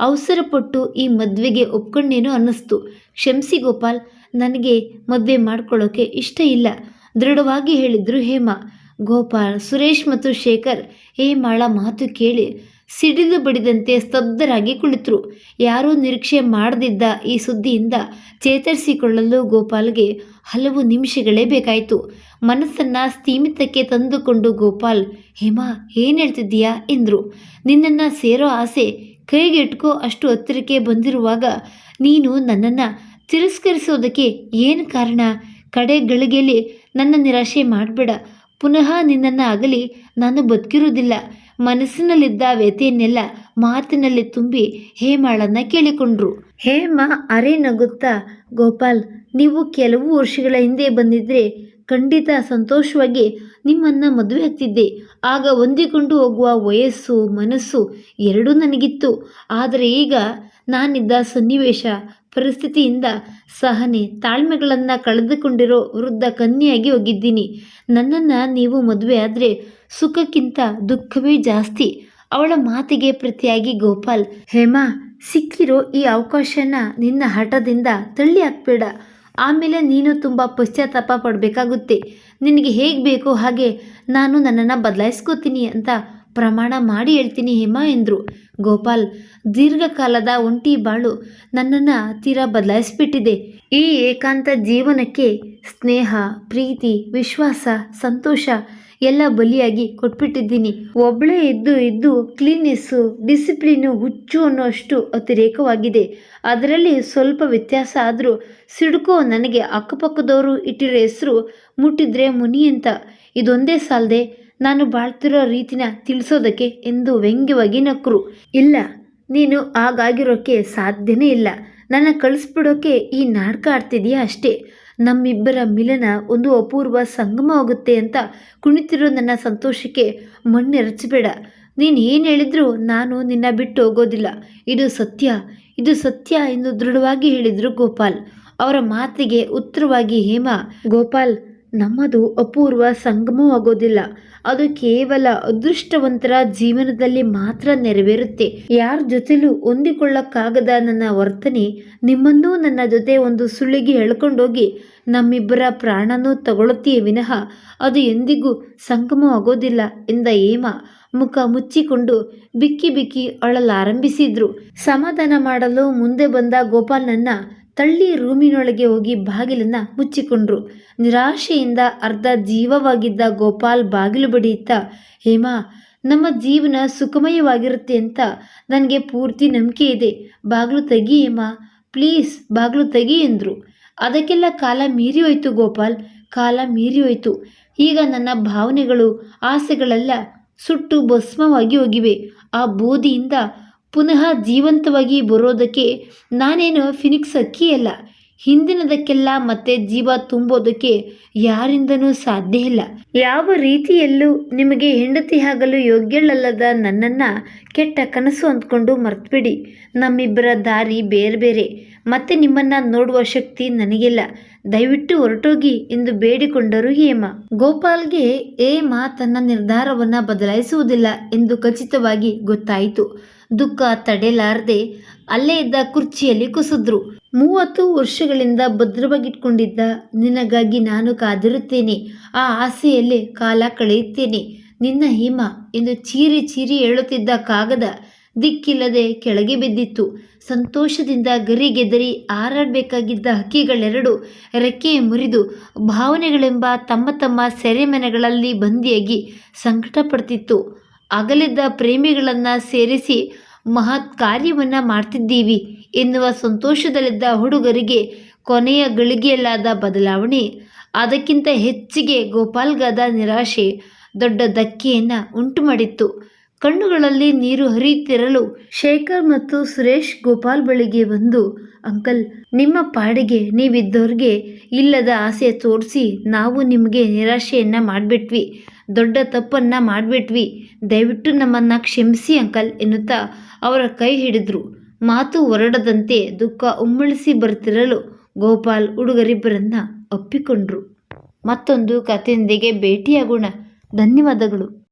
ಅವಸರಪಟ್ಟು ಈ ಮದುವೆಗೆ ಒಪ್ಕೊಂಡೇನೋ ಅನ್ನಿಸ್ತು. ಕ್ಷಮಿಸಿ ಗೋಪಾಲ್, ನನಗೆ ಮದುವೆ ಮಾಡ್ಕೊಳ್ಳೋಕೆ ಇಷ್ಟ ಇಲ್ಲ, ದೃಢವಾಗಿ ಹೇಳಿದ್ರು ಹೇಮಾ. ಗೋಪಾಲ್, ಸುರೇಶ್ ಮತ್ತು ಶೇಖರ್ ಹೇಮಾಳ ಮಾತು ಕೇಳಿ ಸಿಡಿಲು ಬಡಿದಂತೆ ಸ್ತಬ್ಧರಾಗಿ ಕುಳಿತರು. ಯಾರೂ ನಿರೀಕ್ಷೆ ಮಾಡದಿದ್ದ ಈ ಸುದ್ದಿಯಿಂದ ಚೇತರಿಸಿಕೊಳ್ಳಲು ಗೋಪಾಲ್ಗೆ ಹಲವು ನಿಮಿಷಗಳೇ ಬೇಕಾಯಿತು. ಮನಸ್ಸನ್ನು ಸ್ಥೀಮಿತಕ್ಕೆ ತಂದುಕೊಂಡು ಗೋಪಾಲ್, ಹೇಮಾ ಏನು ಹೇಳ್ತಿದ್ದೀಯಾ ಎಂದರು. ನಿನ್ನನ್ನು ಸೇರೋ ಆಸೆ ಕೈಗೆಟ್ಕೋ ಅಷ್ಟು ಹತ್ತಿರಕ್ಕೆ ಬಂದಿರುವಾಗ ನೀನು ನನ್ನನ್ನು ತಿರಸ್ಕರಿಸೋದಕ್ಕೆ ಏನು ಕಾರಣ? ಕಡೆ ಗಳಿಗೆಯಲ್ಲಿ ನನ್ನ ನಿರಾಶೆ ಮಾಡಬೇಡ. ಪುನಃ ನಿನ್ನನ್ನು ಆಗಲಿ ನಾನು ಬದುಕಿರುವುದಿಲ್ಲ. ಮನಸ್ಸಿನಲ್ಲಿದ್ದ ವ್ಯಥೆಯನ್ನೆಲ್ಲ ಮಾತಿನಲ್ಲಿ ತುಂಬಿ ಹೇಮಾಳನ್ನ ಕೇಳಿಕೊಂಡ್ರು. ಹೇಮಾ ಅರೆ ನಗುತ್ತಾ, ಗೋಪಾಲ್, ನೀವು ಕೆಲವು ವರ್ಷಗಳ ಹಿಂದೆ ಬಂದಿದ್ರೆ ಖಂಡಿತ ಸಂತೋಷವಾಗಿ ನಿಮ್ಮನ್ನು ಮದುವೆ ಆಗ್ತಿದ್ದೆ. ಆಗ ಹೊಂದಿಕೊಂಡು ಹೋಗುವ ವಯಸ್ಸು ಮನಸ್ಸು ಎರಡೂ ನನಗಿತ್ತು. ಆದರೆ ಈಗ ನಾನಿದ್ದ ಸನ್ನಿವೇಶ ಪರಿಸ್ಥಿತಿಯಿಂದ ಸಹನೆ ತಾಳ್ಮೆಗಳನ್ನು ಕಳೆದುಕೊಂಡಿರೋ ವೃದ್ಧ ಕನ್ಯೆಯಾಗಿ ಹೋಗಿದ್ದೀನಿ. ನನ್ನನ್ನು ನೀವು ಮದುವೆ ಆದರೆ ಸುಖಕ್ಕಿಂತ ದುಃಖವೇ ಜಾಸ್ತಿ. ಅವಳ ಮಾತಿಗೆ ಪ್ರತಿಯಾಗಿ ಗೋಪಾಲ್, ಹೇಮಾ, ಸಿಕ್ಕಿರೋ ಈ ಅವಕಾಶನ ನಿನ್ನ ಹಠದಿಂದ ತಳ್ಳಿ ಹಾಕ್ಬೇಡ. ಆಮೇಲೆ ನೀನು ತುಂಬ ಪಶ್ಚಾತ್ತಾಪ ಪಡಬೇಕಾಗುತ್ತೆ. ನಿನಗೆ ಹೇಗೆ ಬೇಕೋ ಹಾಗೆ ನಾನು ನನ್ನನ್ನು ಬದಲಾಯಿಸ್ಕೋತೀನಿ ಅಂತ ಪ್ರಮಾಣ ಮಾಡಿ ಹೇಳ್ತೀನಿ ಹೇಮಾ ಎಂದರು. ಗೋಪಾಲ್, ದೀರ್ಘಕಾಲದ ಒಂಟಿ ಬಾಳು ನನ್ನನ್ನು ತೀರಾ ಬದಲಾಯಿಸ್ಬಿಟ್ಟಿದೆ. ಈ ಏಕಾಂತ ಜೀವನಕ್ಕೆ ಸ್ನೇಹ, ಪ್ರೀತಿ, ವಿಶ್ವಾಸ, ಸಂತೋಷ ಎಲ್ಲ ಬಲಿಯಾಗಿ ಕೊಟ್ಬಿಟ್ಟಿದ್ದೀನಿ. ಒಬ್ಬಳೇ ಇದ್ದು ಕ್ಲೀನೆಸ್ಸು, ಡಿಸಿಪ್ಲಿನು ಹುಚ್ಚು ಅನ್ನೋಷ್ಟು ಅತಿರೇಕವಾಗಿದೆ. ಅದರಲ್ಲಿ ಸ್ವಲ್ಪ ವ್ಯತ್ಯಾಸ ಆದರೂ ಸಿಡ್ಕೋ ನನಗೆ ಅಕ್ಕಪಕ್ಕದವರು ಇಟ್ಟಿರೋ ಹೆಸರು ಮುಟ್ಟಿದ್ರೆ ಮುನಿ ಅಂತ. ಇದೊಂದೇ ಸಾಲದೆ ನಾನು ಬಾಳ್ತಿರೋ ರೀತಿನ ತಿಳಿಸೋದಕ್ಕೆ ಎಂದು ವ್ಯಂಗ್ಯವಾಗಿ ನಕ್ಕರು. ಇಲ್ಲ, ನೀನು ಹಾಗಾಗಿರೋಕ್ಕೆ ಸಾಧ್ಯನೇ ಇಲ್ಲ. ನನ್ನ ಕಳಿಸ್ಬಿಡೋಕೆ ಈ ನಾಟಕ ಆಡ್ತಿದೀಯ ಅಷ್ಟೇ. ನಮ್ಮಿಬ್ಬರ ಮಿಲನ ಒಂದು ಅಪೂರ್ವ ಸಂಗಮವಾಗುತ್ತೆ ಅಂತ ಕುಣಿತಿರೋ ನನ್ನ ಸಂತೋಷಕ್ಕೆ ಮಣ್ಣೆರಚಬೇಡ. ನೀನು ಏನು ಹೇಳಿದ್ರು ನಾನು ನಿನ್ನ ಬಿಟ್ಟು ಹೋಗೋದಿಲ್ಲ. ಇದು ಸತ್ಯ ಎಂದು ದೃಢವಾಗಿ ಹೇಳಿದರು ಗೋಪಾಲ್. ಅವರ ಮಾತಿಗೆ ಉತ್ತರವಾಗಿ ಹೇಮಾ, ಗೋಪಾಲ್, ನಮ್ಮದು ಅಪೂರ್ವ ಸಂಗಮವಾಗೋದಿಲ್ಲ. ಅದು ಕೇವಲ ಅದೃಷ್ಟವಂತರ ಜೀವನದಲ್ಲಿ ಮಾತ್ರ ನೆರವೇರುತ್ತೆ. ಯಾರ ಜೊತೆಲೂ ಹೊಂದಿಕೊಳ್ಳಕ್ಕಾಗದ ನನ್ನ ವರ್ತನೆ ನಿಮ್ಮನ್ನೂ ನನ್ನ ಜೊತೆ ಒಂದು ಸುಳ್ಳಿಗೆ ಎಳ್ಕೊಂಡೋಗಿ ನಮ್ಮಿಬ್ಬರ ಪ್ರಾಣನೂ ತಗೊಳ್ತೀಯೇ ವಿನಃ ಅದು ಎಂದಿಗೂ ಸಂಗಮವಾಗೋದಿಲ್ಲ ಎಂದ ಹೇಮಾ ಮುಖ ಮುಚ್ಚಿಕೊಂಡು ಬಿಕ್ಕಿ ಅಳಲಾರಂಭಿಸಿದ್ರು. ಸಮಾಧಾನ ಮಾಡಲು ಮುಂದೆ ಬಂದ ಗೋಪಾಲ್ನನ್ನ ತಳ್ಳಿ ರೂಮಿನೊಳಗೆ ಹೋಗಿ ಬಾಗಿಲನ್ನು ಮುಚ್ಚಿಕೊಂಡ್ರು. ನಿರಾಶೆಯಿಂದ ಅರ್ಧ ಜೀವವಾಗಿದ್ದ ಗೋಪಾಲ್ ಬಾಗಿಲು ಬಡಿಯುತ್ತ, ಹೇಮಾ, ನಮ್ಮ ಜೀವನ ಸುಖಮಯವಾಗಿರುತ್ತೆ ಅಂತ ನನಗೆ ಪೂರ್ತಿ ನಂಬಿಕೆ ಇದೆ. ಬಾಗಿಲು ತೆಗಿ ಹೇಮಾ, ಪ್ಲೀಸ್ ಬಾಗಿಲು ತೆಗಿ ಎಂದರು. ಅದಕ್ಕೆಲ್ಲ ಕಾಲ ಮೀರಿ ಹೋಯ್ತು ಗೋಪಾಲ್, ಕಾಲ ಮೀರಿ ಹೋಯ್ತು. ಈಗ ನನ್ನ ಭಾವನೆಗಳು ಆಸೆಗಳೆಲ್ಲ ಸುಟ್ಟು ಭಸ್ಮವಾಗಿ ಹೋಗಿವೆ. ಆ ಬೂದಿಯಿಂದ ಪುನಃ ಜೀವಂತವಾಗಿ ಬರೋದಕ್ಕೆ ನಾನೇನು ಫಿನಿಕ್ಸ್ ಅಕ್ಕಿಯಲ್ಲ. ಹಿಂದಿನದಕ್ಕೆಲ್ಲ ಮತ್ತೆ ಜೀವ ತುಂಬೋದಕ್ಕೆ ಯಾರಿಂದನೂ ಸಾಧ್ಯ ಇಲ್ಲ. ಯಾವ ರೀತಿಯಲ್ಲೂ ನಿಮಗೆ ಹೆಂಡತಿಯಾಗಲು ಯೋಗ್ಯಳಲ್ಲದ ನನ್ನನ್ನು ಕೆಟ್ಟ ಕನಸು ಅಂದ್ಕೊಂಡು ಮರ್ತ್ಬಿಡಿ. ನಮ್ಮಿಬ್ಬರ ದಾರಿ ಬೇರೆ ಬೇರೆ. ಮತ್ತೆ ನಿಮ್ಮನ್ನು ನೋಡುವ ಶಕ್ತಿ ನನಗಿಲ್ಲ. ದಯವಿಟ್ಟು ಹೊರಟೋಗಿ ಎಂದು ಬೇಡಿಕೊಂಡರು ಹೇಮಾ. ಗೋಪಾಲ್ಗೆ ಹೇಮಾ ತನ್ನ ನಿರ್ಧಾರವನ್ನು ಬದಲಾಯಿಸುವುದಿಲ್ಲ ಎಂದು ಖಚಿತವಾಗಿ ಗೊತ್ತಾಯಿತು. ದುಃಖ ತಡೆಯಲಾರದೆ ಅಲ್ಲೇ ಇದ್ದ ಕುರ್ಚಿಯಲ್ಲಿ ಕುಸಿದ್ರು. 30 ವರ್ಷಗಳಿಂದ ಭದ್ರವಾಗಿಟ್ಕೊಂಡಿದ್ದ ನಿನಗಾಗಿ ನಾನು ಕಾದಿರುತ್ತೇನೆ. ಆ ಆಸೆಯಲ್ಲೇ ಕಾಲ ಕಳೆಯುತ್ತೇನೆ. ನಿನ್ನ ಹೇಮಾ ಎಂದು ಚೀರಿ ಹೇಳುತ್ತಿದ್ದ ಕಾಗದ ದಿಕ್ಕಿಲ್ಲದೆ ಕೆಳಗೆ ಬಿದ್ದಿತ್ತು. ಸಂತೋಷದಿಂದ ಗರಿಗೆದರಿ ಹಾರಾಡಬೇಕಾಗಿದ್ದ ಹಕ್ಕಿಗಳೆರಡು ರೆಕ್ಕೆ ಮುರಿದು ಭಾವನೆಗಳೆಂಬ ತಮ್ಮ ತಮ್ಮ ಸೆರೆಮನೆಗಳಲ್ಲಿ ಬಂದಿಯಾಗಿ ಸಂಕಟ ಪಡ್ತಿತ್ತು. ಅಗಲಿದ್ದ ಪ್ರೇಮಿಗಳನ್ನು ಸೇರಿಸಿ ಮಹತ್ ಕಾರ್ಯವನ್ನು ಮಾಡ್ತಿದ್ದೀವಿ ಎನ್ನುವ ಸಂತೋಷದಲ್ಲಿದ್ದ ಹುಡುಗರಿಗೆ ಕೊನೆಯ ಗಳಿಗೆಯಲ್ಲಾದ ಬದಲಾವಣೆ, ಅದಕ್ಕಿಂತ ಹೆಚ್ಚಿಗೆ ಗೋಪಾಲ್ಗಾದ ನಿರಾಶೆ ದೊಡ್ಡ ಧಕ್ಕೆಯನ್ನು ಉಂಟು ಮಾಡಿತ್ತು. ಕಣ್ಣುಗಳಲ್ಲಿ ನೀರು ಹರಿಯುತ್ತಿರಲು ಶೇಖರ್ ಮತ್ತು ಸುರೇಶ್ ಗೋಪಾಲ್ ಬಳಿಗೆ ಬಂದು, ಅಂಕಲ್, ನಿಮ್ಮ ಪಾಡಿಗೆ ನೀವಿದ್ದವ್ರಿಗೆ ಇಲ್ಲದ ಆಸೆ ತೋರಿಸಿ ನಾವು ನಿಮಗೆ ನಿರಾಶೆಯನ್ನು ಮಾಡಿಬಿಟ್ವಿ, ದೊಡ್ಡ ತಪ್ಪನ್ನು ಮಾಡಿಬಿಟ್ವಿ, ದಯವಿಟ್ಟು ನಮ್ಮನ್ನು ಕ್ಷಮಿಸಿ ಅಂಕಲ್ ಎನ್ನುತ್ತಾ ಅವರ ಕೈ ಹಿಡಿದ್ರು. ಮಾತು ಹೊರಡದಂತೆ ದುಃಖ ಉಮ್ಮಳಿಸಿ ಬರ್ತಿರಲು ಗೋಪಾಲ್ ಹುಡುಗರಿಬ್ಬರನ್ನ ಒಪ್ಪಿಕೊಂಡ್ರು. ಮತ್ತೊಂದು ಕಥೆಯೊಂದಿಗೆ ಭೇಟಿಯಾಗೋಣ. ಧನ್ಯವಾದಗಳು.